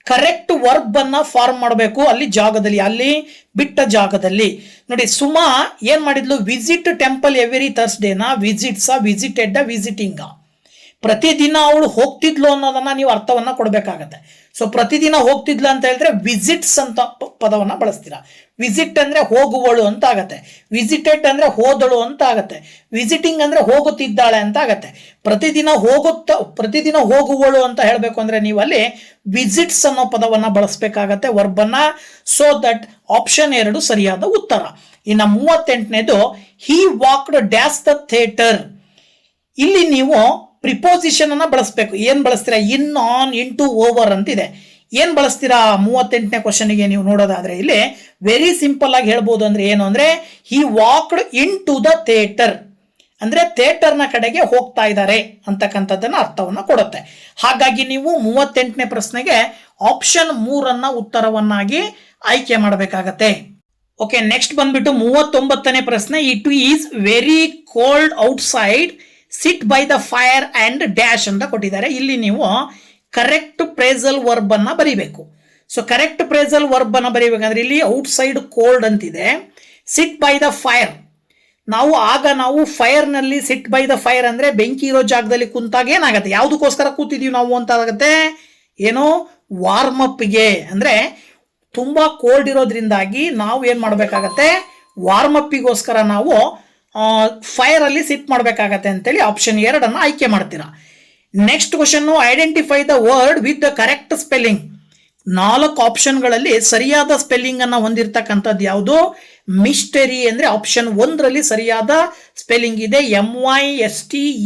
ಕರೆಕ್ಟ್ ವರ್ಬ್ ಅನ್ನ ಫಾರ್ಮ್ ಮಾಡಬೇಕು. ಅಲ್ಲಿ ಜಾಗದಲ್ಲಿ, ಅಲ್ಲಿ ಬಿಟ್ಟ ಜಾಗದಲ್ಲಿ ನೋಡಿ. ಸುಮಾ ಏನ್ ಮಾಡಿದ್ಲು, ವಿಸಿಟ್ ಟೆಂಪಲ್ ಎವೆರಿ ಥರ್ಸ್ಡೇನ ವಿಸಿಟ್ಸ್, ವಿಸಿಟೆಡ್, ವಿಸಿಟಿಂಗ್. ಪ್ರತಿದಿನ ಅವಳು ಹೋಗ್ತಿದ್ಲು ಅನ್ನೋದನ್ನ ನೀವು ಅರ್ಥವನ್ನ ಕೊಡಬೇಕಾಗತ್ತೆ. ಸೊ ಪ್ರತಿದಿನ ಹೋಗ್ತಿದ್ಲು ಅಂತ ಹೇಳಿದ್ರೆ ವಿಸಿಟ್ಸ್ ಅಂತ ಪದವನ್ನ ಬಳಸ್ತೀರಾ. ವಿಸಿಟ್ ಅಂದ್ರೆ ಹೋಗುವಳು ಅಂತ ಆಗತ್ತೆ, ವಿಸಿಟೆಡ್ ಅಂದ್ರೆ ಹೋದಳು ಅಂತ ಆಗತ್ತೆ, ವಿಸಿಟಿಂಗ್ ಅಂದ್ರೆ ಹೋಗುತ್ತಿದ್ದಾಳೆ ಅಂತ ಆಗತ್ತೆ. ಪ್ರತಿದಿನ ಹೋಗುವಳು ಅಂತ ಹೇಳ್ಬೇಕು ಅಂದ್ರೆ ನೀವು ಅಲ್ಲಿ ವಿಸಿಟ್ಸ್ ಅನ್ನೋ ಪದವನ್ನ ಬಳಸಬೇಕಾಗತ್ತೆ, ವರ್ಬ್ ಅನ್ನ. ಸೊ ದಟ್ ಆಪ್ಷನ್ 2 ಸರಿಯಾದ ಉತ್ತರ. ಇನ್ನು 38ನೇದು, ಹಿ ವಾಕ್ಡ್ ಡ್ಯಾಶ್ ದ ಥಿಯೇಟರ್. ಇಲ್ಲಿ ನೀವು ಪ್ರಿಪೋಸಿಷನ್ ಅನ್ನ ಬಳಸಬೇಕು. ಏನ್ ಬಳಸ್ತೀರಾ, ಇನ್, ಆನ್, ಇನ್ ಟು, ಓವರ್ ಅಂತಿದೆ. ಏನ್ ಬಳಸ್ತೀರಾ 38ನೇ ಕ್ವಶನ್ಗೆ ನೀವು ನೋಡೋದಾದ್ರೆ ಇಲ್ಲಿ ವೆರಿ ಸಿಂಪಲ್ ಆಗಿ ಹೇಳ್ಬೋದು. ಅಂದ್ರೆ ಏನು ಅಂದ್ರೆ, he walked into the theatre ಅಂದ್ರೆ ಥಿಯೇಟರ್ನ ಕಡೆಗೆ ಹೋಗ್ತಾ ಇದ್ದಾರೆ ಅಂತಕ್ಕಂಥದ್ದನ್ನ ಅರ್ಥವನ್ನ ಕೊಡುತ್ತೆ. ಹಾಗಾಗಿ ನೀವು 38ನೇ ಪ್ರಶ್ನೆಗೆ ಆಪ್ಷನ್ 3 ಉತ್ತರವನ್ನಾಗಿ ಆಯ್ಕೆ ಮಾಡಬೇಕಾಗತ್ತೆ. ಓಕೆ, ನೆಕ್ಸ್ಟ್ ಬಂದ್ಬಿಟ್ಟು 39ನೇ ಪ್ರಶ್ನೆ, it is very cold out side, sit by the fire and dash ಅಂತ ಕೊಟ್ಟಿದ್ದಾರೆ. ಇಲ್ಲಿ ನೀವು ಕರೆಕ್ಟ್ ಪ್ರೇಸಲ್ ವರ್ಬ್ ಅನ್ನ ಬರೀಬೇಕು. ಸೊ ಕರೆಕ್ಟ್ ಪ್ರೇಸಲ್ ವರ್ಬ್ ಅನ್ನ ಬರೀಬೇಕಂದ್ರೆ ಇಲ್ಲಿ ಔಟ್ ಸೈಡ್ ಕೋಲ್ಡ್ ಅಂತಿದೆ, ಸಿಟ್ ಬೈ ದ ಫೈರ್. ನಾವು ಫೈರ್ ನಲ್ಲಿ ಸಿಟ್ ಬೈ ದ ಫೈರ್ ಅಂದ್ರೆ ಬೆಂಕಿ ಇರೋ ಜಾಗದಲ್ಲಿ ಕುಂತಾಗ ಏನಾಗತ್ತೆ, ಯಾವುದಕ್ಕೋಸ್ಕರ ಕೂತಿದೀವಿ ನಾವು ಅಂತ ಆಗತ್ತೆ, ಏನೋ ವಾರ್ಮ್ ಅಪ್ಗೆ. ಅಂದ್ರೆ ತುಂಬಾ ಕೋಲ್ಡ್ ಇರೋದ್ರಿಂದಾಗಿ ನಾವು ಏನ್ ಮಾಡ್ಬೇಕಾಗತ್ತೆ, ವಾರ್ಮ್ ಅಪ್ಪಿಗೋಸ್ಕರ ನಾವು ಫೈರ್ ಅಲ್ಲಿ ಸಿಟ್ ಮಾಡ್ಬೇಕಾಗತ್ತೆ ಅಂತೇಳಿ ಆಪ್ಷನ್ 2 ಆಯ್ಕೆ ಮಾಡ್ತೀರಾ. Next question, identify the word with the correct spelling. 4 ಆಪ್ಷನ್ಗಳಲ್ಲಿ ಸರಿಯಾದ ಸ್ಪೆಲ್ಲಿಂಗ್ ಅನ್ನ ಹೊಂದಿರತಕ್ಕಂಥದ್ದು ಯಾವುದು, ಮಿಸ್ಟರಿ. ಅಂದ್ರೆ ಆಪ್ಷನ್ 1 ಸರಿಯಾದ ಸ್ಪೆಲ್ಲಿಂಗ್ ಇದೆ, MYSTERY.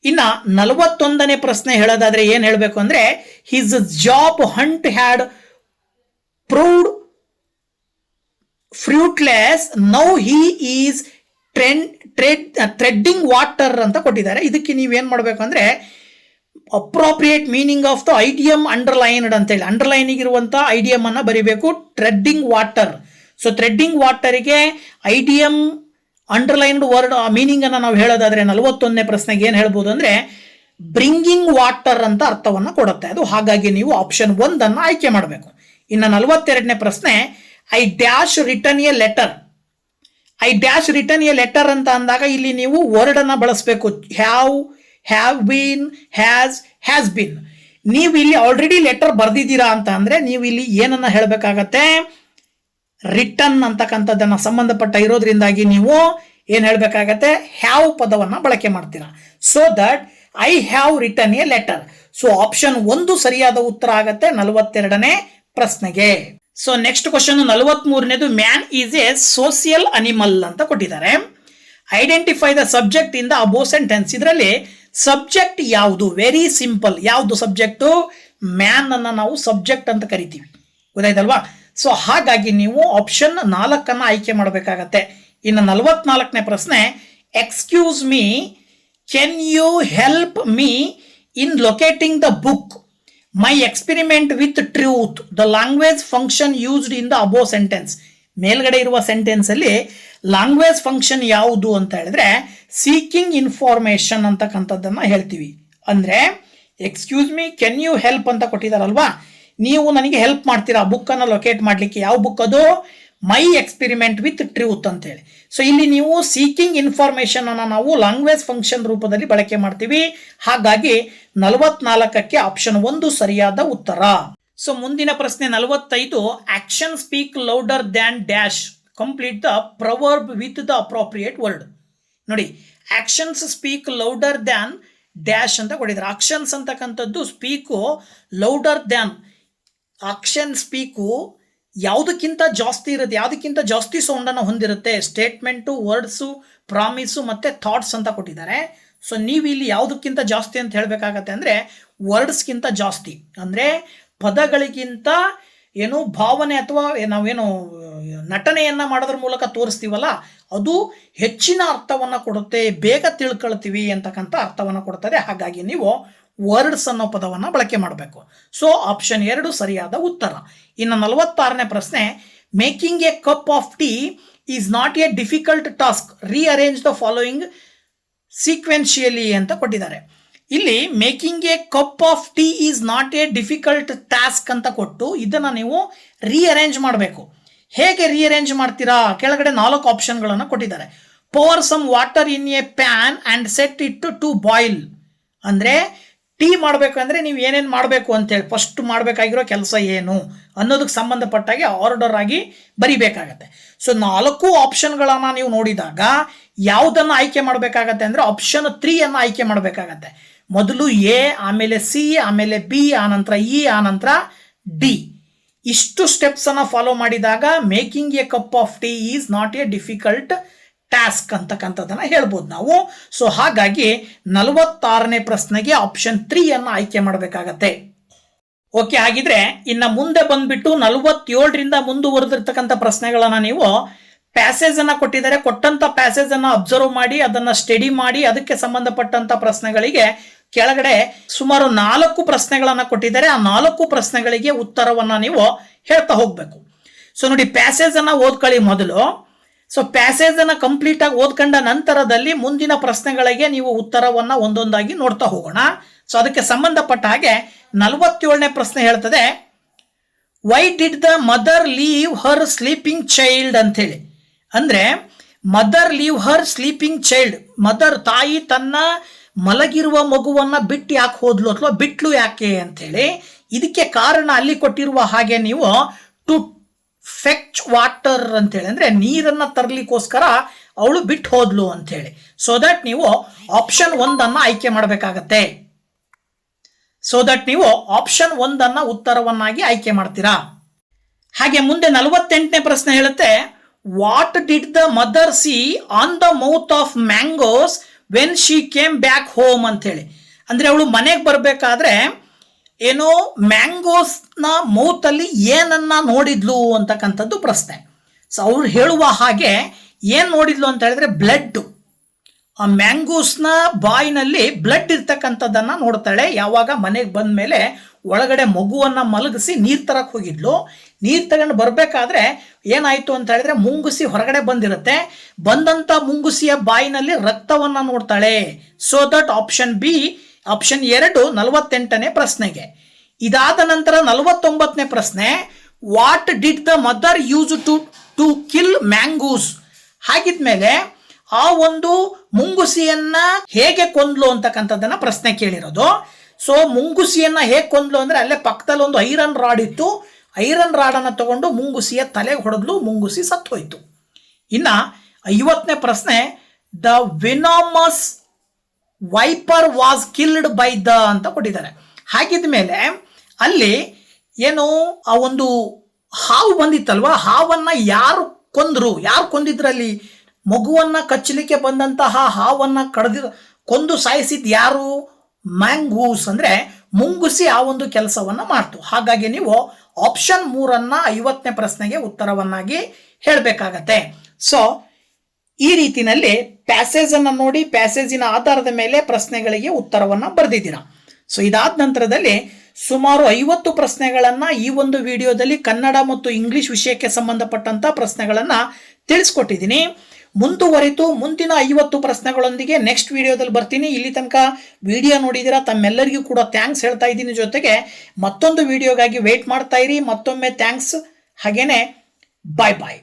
ಇನ್ನ 41ನೇ ಪ್ರಶ್ನೆ ಹೇಳೋದಾದ್ರೆ ಏನ್ ಹೇಳ್ಬೇಕು ಅಂದ್ರೆ, his job Hunt had proved fruitless, now he is treading water ಅಂತ ಕೊಟ್ಟಿದ್ದಾರೆ. ಇದಕ್ಕೆ ನೀವೇನ್ ಮಾಡಬೇಕು ಅಂದ್ರೆ appropriate meaning of the idiom underlined ಅಂತೇಳಿ ಅಂಡರ್ಲೈನಿಗೆ ಇರುವಂತ ಐಡಿಯಮ್ ಅನ್ನ ಬರಿಬೇಕು. Treading water. ಸೊ ಥ್ರೆಡ್ಡಿಂಗ್ ವಾಟರ್ಗೆ ಐಡಿಯಮ್ ಅಂಡರ್ಲೈನ್ಡ್ ವರ್ಡ್ ಮೀನಿಂಗ್ ಅನ್ನ ನಾವು ಹೇಳೋದಾದ್ರೆ 41ನೇ ಪ್ರಶ್ನೆಗೆ ಏನ್ ಹೇಳ್ಬೋದು ಅಂದ್ರೆ ಬ್ರಿಂಗಿಂಗ್ ವಾಟರ್ ಅಂತ ಅರ್ಥವನ್ನ ಕೊಡುತ್ತೆ ಅದು. ಹಾಗಾಗಿ ನೀವು ಆಪ್ಷನ್ 1 ಅನ್ನ ಆಯ್ಕೆ ಮಾಡಬೇಕು. ಇನ್ನು 42ನೇ ಪ್ರಶ್ನೆ I dash return a letter. I dash return a letter ಅಂತ ಅಂದಾಗ ಇಲ್ಲಿ ನೀವು ವರ್ಡ್ ಅನ್ನ ಬಳಸಬೇಕು. Have been, has been. ನೀವು ಇಲ್ಲಿ ಆಲ್ರೆಡಿ ಲೆಟರ್ ಬರ್ದಿದ್ದೀರಾ ಅಂತ ಅಂದ್ರೆ ನೀವು ಇಲ್ಲಿ ಏನನ್ನ ಹೇಳಬೇಕಾಗತ್ತೆ, ರಿಟರ್ನ್ ಅಂತಕ್ಕಂಥದ್ದನ್ನ ಸಂಬಂಧಪಟ್ಟ ಇರೋದ್ರಿಂದಾಗಿ ನೀವು ಏನ್ ಹೇಳ್ಬೇಕಾಗತ್ತೆ, ಹ್ಯಾವ್ ಪದವನ್ನ ಬಳಕೆ ಮಾಡ್ತೀರಾ. So that I have return a letter. So option 1 ಸರಿಯಾದ ಉತ್ತರ ಆಗತ್ತೆ 42ನೇ ಪ್ರಶ್ನೆಗೆ. ಸೊ ನೆಕ್ಸ್ಟ್ ಕ್ವಶನ್ 43ನೇದು man is a social animal ಅಂತ ಕೊಟ್ಟಿದ್ದಾರೆ. Identify the subject in the above sentence. ಇದರಲ್ಲಿ ಸಬ್ಜೆಕ್ಟ್ ಯಾವುದು? Very simple. ಯಾವುದು ಸಬ್ಜೆಕ್ಟ್? ಮ್ಯಾನ್ ಅನ್ನ ನಾವು ಸಬ್ಜೆಕ್ಟ್ ಅಂತ ಕರಿತೀವಿ, ಗೊತ್ತಾಯ್ತಲ್ವಾ? ಸೊ ಹಾಗಾಗಿ ನೀವು ಆಪ್ಷನ್ 4 ಅನ್ನ ಆಯ್ಕೆ ಮಾಡಬೇಕಾಗತ್ತೆ. ಇನ್ನು 44ನೇ ಪ್ರಶ್ನೆ excuse me, can you help me in locating the book my experiment with truth, the language function used in the above sentence. ಮೇಲ್ಗಡೆ ಇರುವ ಸೆಂಟೆನ್ಸ್ ಅಲ್ಲಿ ಲ್ಯಾಂಗ್ವೇಜ್ ಫಂಕ್ಷನ್ ಯಾವುದು ಅಂತ ಹೇಳಿದ್ರೆ ಸೀಕಿಂಗ್ ಇನ್ಫಾರ್ಮೇಶನ್ ಅಂತಕ್ಕಂಥದ್ದನ್ನ ಹೇಳ್ತೀವಿ. ಅಂದ್ರೆ excuse me, can you help ಅಂತ ಕೊಟ್ಟಿದಾರಲ್ವಾ, ನೀವು ನನಗೆ ಹೆಲ್ಪ್ ಮಾಡ್ತೀರಾ ಬುಕ್ ಅನ್ನ ಲೊಕೇಟ್ ಮಾಡ್ಲಿಕ್ಕೆ. ಯಾವ ಬುಕ್ ಅದು? ಮೈ ಎಕ್ಸ್ಪೆರಿಮೆಂಟ್ ವಿತ್ ಟ್ರೂತ್ ಅಂತ ಹೇಳಿ. ಸೊ ಇಲ್ಲಿ ನೀವು ಸೀಕಿಂಗ್ ಇನ್ಫಾರ್ಮೇಶನ್ ಅನ್ನ ನಾವು ಲ್ಯಾಂಗ್ವೇಜ್ ಫಂಕ್ಷನ್ ರೂಪದಲ್ಲಿ ಬಳಕೆ ಮಾಡ್ತೀವಿ. ಹಾಗಾಗಿ 44ಕ್ಕೆ ಆಪ್ಷನ್ 1 ಸರಿಯಾದ ಉತ್ತರ. ಸೊ ಮುಂದಿನ ಪ್ರಶ್ನೆ 45 action speak louder than dash, complete the proverb with the appropriate word. ನೋಡಿ, actions speak louder than dash ಅಂತ ಕೊಟ್ಟಿದ್ದಾರೆ. ಆಕ್ಷನ್ಸ್ ಅಂತಕ್ಕಂಥದ್ದು speak louder than. Action speak ಯಾವುದಕ್ಕಿಂತ ಜಾಸ್ತಿ ಇರುತ್ತೆ, ಯಾವುದಕ್ಕಿಂತ ಜಾಸ್ತಿ ಸೌಂಡನ್ನು ಹೊಂದಿರುತ್ತೆ. ಸ್ಟೇಟ್ಮೆಂಟು, ವರ್ಡ್ಸು, ಪ್ರಾಮಿಸು ಮತ್ತೆ ಥಾಟ್ಸ್ ಅಂತ ಕೊಟ್ಟಿದ್ದಾರೆ. ಸೊ ನೀವು ಇಲ್ಲಿ ಯಾವುದಕ್ಕಿಂತ ಜಾಸ್ತಿ ಅಂತ ಹೇಳಬೇಕಾಗತ್ತೆ ಅಂದರೆ ವರ್ಡ್ಸ್ಗಿಂತ ಜಾಸ್ತಿ, ಅಂದರೆ ಪದಗಳಿಗಿಂತ ಏನು ಭಾವನೆ ಅಥವಾ ನಾವೇನು ನಟನೆಯನ್ನ ಮಾಡೋದ್ರ ಮೂಲಕ ತೋರಿಸ್ತೀವಲ್ಲ ಅದು ಹೆಚ್ಚಿನ ಅರ್ಥವನ್ನು ಕೊಡುತ್ತೆ, ಬೇಗ ತಿಳ್ಕೊಳ್ತೀವಿ ಅಂತಕ್ಕಂಥ ಅರ್ಥವನ್ನು ಕೊಡ್ತದೆ. ಹಾಗಾಗಿ ನೀವು ವರ್ಡ್ಸ್ ಅನ್ನೋ ಪದವನ್ನು ಬಳಕೆ ಮಾಡಬೇಕು. ಸೊ ಆಪ್ಷನ್ 2 ಸರಿಯಾದ ಉತ್ತರ. ಇನ್ನು 46ನೇ ಪ್ರಶ್ನೆ making a cup of tea is not a difficult task, rearrange the following sequentially ಅಂತ ಕೊಟ್ಟಿದ್ದಾರೆ. ಇಲ್ಲಿ making a cup of tea is not a difficult task ಅಂತ ಕೊಟ್ಟು ಇದನ್ನ ನೀವು ರೀಅರೇಂಜ್ ಮಾಡಬೇಕು. ಹೇಗೆ ರೀಅರೇಂಜ್ ಮಾಡ್ತೀರಾ? ಕೆಳಗಡೆ 4 ಆಪ್ಷನ್ಗಳನ್ನು ಕೊಟ್ಟಿದ್ದಾರೆ. Pour some water in a pan and set it to boil. ಅಂದ್ರೆ ಟೀ ಮಾಡಬೇಕು ಅಂದರೆ ನೀವು ಏನೇನು ಮಾಡಬೇಕು ಅಂತೇಳಿ ಫಸ್ಟ್ ಮಾಡಬೇಕಾಗಿರೋ ಕೆಲಸ ಏನು ಅನ್ನೋದಕ್ಕೆ ಸಂಬಂಧಪಟ್ಟಾಗೆ ಆರ್ಡರ್ ಆಗಿ ಬರಿಬೇಕಾಗತ್ತೆ. ಸೊ 4 ಆಪ್ಷನ್ಗಳನ್ನು ನೀವು ನೋಡಿದಾಗ ಯಾವುದನ್ನು ಆಯ್ಕೆ ಮಾಡಬೇಕಾಗತ್ತೆ ಅಂದರೆ ಆಪ್ಷನ್ 3 ಅನ್ನು ಆಯ್ಕೆ ಮಾಡಬೇಕಾಗತ್ತೆ. ಮೊದಲು ಎ, ಆಮೇಲೆ ಸಿ, ಆಮೇಲೆ ಬಿ, ಆನಂತರ ಇ, ಆನಂತರ ಡಿ. ಇಷ್ಟು ಸ್ಟೆಪ್ಸ್ ಅನ್ನು ಫಾಲೋ ಮಾಡಿದಾಗ making a cup of tea is not a difficult task ಅಂತಕ್ಕಂಥದ್ದನ್ನ ಹೇಳ್ಬೋದು ನಾವು. ಸೊ ಹಾಗಾಗಿ 46ನೇ ಪ್ರಶ್ನೆಗೆ ಆಪ್ಷನ್ 3 ಅನ್ನ ಆಯ್ಕೆ ಮಾಡಬೇಕಾಗತ್ತೆ. ಓಕೆ, ಹಾಗಿದ್ರೆ ಇನ್ನು ಮುಂದೆ ಬಂದ್ಬಿಟ್ಟು 47ರಿಂದ ಮುಂದುವರೆದಿರ್ತಕ್ಕಂಥ ಪ್ರಶ್ನೆಗಳನ್ನ ನೀವು ಪ್ಯಾಸೇಜ್ ಅನ್ನ ಕೊಟ್ಟಿದ್ದಾರೆ. ಕೊಟ್ಟಂತ ಪ್ಯಾಸೇಜ್ ಅನ್ನ ಅಬ್ಸರ್ವ್ ಮಾಡಿ ಅದನ್ನ ಸ್ಟಡಿ ಮಾಡಿ ಅದಕ್ಕೆ ಸಂಬಂಧಪಟ್ಟಂತ ಪ್ರಶ್ನೆಗಳಿಗೆ ಕೆಳಗಡೆ ಸುಮಾರು 4 ಪ್ರಶ್ನೆಗಳನ್ನ ಕೊಟ್ಟಿದ್ದಾರೆ. ಆ 4 ಪ್ರಶ್ನೆಗಳಿಗೆ ಉತ್ತರವನ್ನ ನೀವು ಹೇಳ್ತಾ ಹೋಗ್ಬೇಕು. ಸೊ ನೋಡಿ, ಪ್ಯಾಸೇಜ್ ಅನ್ನ ಓದ್ಕೊಳ್ಳಿ ಮೊದಲು. ಸೊ ಪ್ಯಾಸೇಜ್ ಅನ್ನ ಕಂಪ್ಲೀಟ್ ಆಗಿ ಓದ್ಕೊಂಡ ನಂತರದಲ್ಲಿ ಮುಂದಿನ ಪ್ರಶ್ನೆಗಳಿಗೆ ನೀವು ಉತ್ತರವನ್ನ ಒಂದೊಂದಾಗಿ ನೋಡ್ತಾ ಹೋಗೋಣ. ಸೊ ಅದಕ್ಕೆ ಸಂಬಂಧಪಟ್ಟ ಹಾಗೆ 47ನೇ ಪ್ರಶ್ನೆ ಹೇಳ್ತದೆ, why did the mother leave Har sleeping child ಅಂತ ಹೇಳಿ. ಅಂದ್ರೆ ಮದರ್ ಲೀವ್ ಹರ್ ಸ್ಲೀಪಿಂಗ್ ಚೈಲ್ಡ್, ಮದರ್ ತಾಯಿ ತನ್ನ ಮಲಗಿರುವ ಮಗುವನ್ನ ಬಿಟ್ಟು ಯಾಕೆ ಹೋದ್ಲು ಅಥವಾ ಬಿಟ್ಲು ಯಾಕೆ ಅಂತ ಹೇಳಿ. ಇದಕ್ಕೆ ಕಾರಣ ಅಲ್ಲಿ ಕೊಟ್ಟಿರುವ ಹಾಗೆ ನೀವು ಟು ಫೆಚ್ ವಾಟರ್ ಅಂತೇಳಿ, ಅಂದ್ರೆ ನೀರನ್ನ ತರಲಿಕ್ಕೋಸ್ಕರ ಅವಳು ಬಿಟ್ಟು ಹೋದ್ಲು ಅಂತ ಹೇಳಿ. ಸೊ ದಟ್ ನೀವು ಆಪ್ಷನ್ 1 ಅನ್ನ ಆಯ್ಕೆ ಮಾಡಬೇಕಾಗತ್ತೆ. ಸೊ ದಟ್ ನೀವು ಆಪ್ಷನ್ 1 ಅನ್ನ ಉತ್ತರವನ್ನಾಗಿ ಆಯ್ಕೆ ಮಾಡ್ತೀರಾ. ಹಾಗೆ ಮುಂದೆ 48ನೇ ಪ್ರಶ್ನೆ ಹೇಳುತ್ತೆ, what did the mother C on the mouth of mangoes when she came back home ಅಂತ ಹೇಳಿ. ಅಂದ್ರೆ ಅವಳು ಮನೆಗೆ ಬರಬೇಕಾದ್ರೆ ಏನೋ ಮ್ಯಾಂಗೋಸ್ನ ಮೌತಲ್ಲಿ ಏನನ್ನ ನೋಡಿದ್ಲು ಅಂತಕ್ಕಂಥದ್ದು ಪ್ರಶ್ನೆ. ಸೊ ಅವ್ರು ಹೇಳುವ ಹಾಗೆ ಏನು ನೋಡಿದ್ಲು ಅಂತ ಹೇಳಿದ್ರೆ ಬ್ಲಡ್. ಆ ಮ್ಯಾಂಗೋಸ್ನ ಬಾಯಿನಲ್ಲಿ ಬ್ಲಡ್ ಇರ್ತಕ್ಕಂಥದ್ದನ್ನು ನೋಡ್ತಾಳೆ. ಯಾವಾಗ ಮನೆಗೆ ಬಂದ ಮೇಲೆ ಒಳಗಡೆ ಮಗುವನ್ನು ಮಲಗಿಸಿ ನೀರು ತರಕ್ಕೆ ಹೋಗಿದ್ಲು. ನೀರು ತಗೊಂಡು ಬರಬೇಕಾದ್ರೆ ಏನಾಯಿತು ಅಂತ ಹೇಳಿದ್ರೆ ಮುಂಗುಸಿ ಹೊರಗಡೆ ಬಂದಿರುತ್ತೆ. ಬಂದಂಥ ಮುಂಗುಸಿಯ ಬಾಯಿನಲ್ಲಿ ರಕ್ತವನ್ನು ನೋಡ್ತಾಳೆ. So that option B, option 2 48ನೇ ಪ್ರಶ್ನೆಗೆ. ಇದಾದ ನಂತರ 49ನೇ ಪ್ರಶ್ನೆ, what did the mother use to kill mongoose. ಹಾಗಿದ್ಮೇಲೆ ಆ ಒಂದು ಮುಂಗುಸಿಯನ್ನ ಹೇಗೆ ಕೊಂದ್ಲು ಅಂತಕ್ಕಂಥದ್ದನ್ನ ಪ್ರಶ್ನೆ ಕೇಳಿರೋದು. ಸೊ ಮುಂಗುಸಿಯನ್ನ ಹೇಗೆ ಕೊಂದ್ಲು ಅಂದ್ರೆ ಅಲ್ಲೇ ಪಕ್ಕದಲ್ಲಿ ಒಂದು ಐರನ್ ರಾಡ್ ಇತ್ತು. ಐರನ್ ರಾಡನ್ನು ತಗೊಂಡು ಮುಂಗುಸಿಯ ತಲೆಗೆ ಹೊಡೆದ್ಲು, ಮುಂಗುಸಿ ಸತ್ತು ಹೋಯ್ತು. ಇನ್ನ 50ನೇ ಪ್ರಶ್ನೆ, the venomous viper was killed by the ಅಂತ ಕೊಟ್ಟಿದ್ದಾರೆ. ಹಾಗಿದ್ಮೇಲೆ ಅಲ್ಲಿ ಏನು ಆ ಒಂದು ಹಾವು ಬಂದಿತ್ತಲ್ವಾ, ಹಾವನ್ನ ಯಾರು ಕೊಂದ್ರು, ಯಾರು ಕೊಂದಿದ್ರಲ್ಲಿ? ಮಗುವನ್ನ ಕಚ್ಚಲಿಕ್ಕೆ ಬಂದಂತಹ ಹಾವನ್ನ ಕೊಂದು ಸಾಯಿಸಿದ್ ಯಾರು? ಮ್ಯಾಂಗೂಸ್ ಅಂದ್ರೆ ಮುಂಗುಸಿ ಆ ಒಂದು ಕೆಲಸವನ್ನ ಮಾಡ್ತು. ಹಾಗಾಗಿ ನೀವು ಆಪ್ಷನ್ 3 50ನೇ ಪ್ರಶ್ನೆಗೆ ಉತ್ತರವನ್ನಾಗಿ ಹೇಳಬೇಕಾಗತ್ತೆ. ಸೊ ಈ ರೀತಿನಲ್ಲಿ ಪ್ಯಾಸೇಜ್ ಅನ್ನ ನೋಡಿ ಪ್ಯಾಸೇಜಿನ ಆಧಾರದ ಮೇಲೆ ಪ್ರಶ್ನೆಗಳಿಗೆ ಉತ್ತರವನ್ನ ಬರೆದಿದ್ದೀರಾ. ಸೊ ಇದಾದ ನಂತರದಲ್ಲಿ ಸುಮಾರು 50 ಪ್ರಶ್ನೆಗಳನ್ನ ಈ ಒಂದು ವಿಡಿಯೋದಲ್ಲಿ ಕನ್ನಡ ಮತ್ತು ಇಂಗ್ಲಿಷ್ ವಿಷಯಕ್ಕೆ ಸಂಬಂಧಪಟ್ಟಂತ ಪ್ರಶ್ನೆಗಳನ್ನ ತಿಳಿಸ್ಕೊಟ್ಟಿದ್ದೀನಿ. ಮುಂದುವರಿತು ಮುಂದಿನ 50 ಪ್ರಶ್ನೆಗಳೊಂದಿಗೆ ನೆಕ್ಸ್ಟ್ ವಿಡಿಯೋದಲ್ಲಿ ಬರ್ತೀನಿ. ಇಲ್ಲಿ ತನಕ ವಿಡಿಯೋ ನೋಡಿದಿರಾ, ತಮ್ಮೆಲ್ಲರಿಗೂ ಕೂಡ ಥ್ಯಾಂಕ್ಸ್ ಹೇಳ್ತಾ ಇದ್ದೀನಿ. ಜೊತೆಗೆ ಮತ್ತೊಂದು ವಿಡಿಯೋಗಾಗಿ ವೇಟ್ ಮಾಡ್ತಾ ಇರಿ. ಮತ್ತೊಮ್ಮೆ ಥ್ಯಾಂಕ್ಸ್. ಹಾಗೇನೆ ಬಾಯ್ ಬಾಯ್.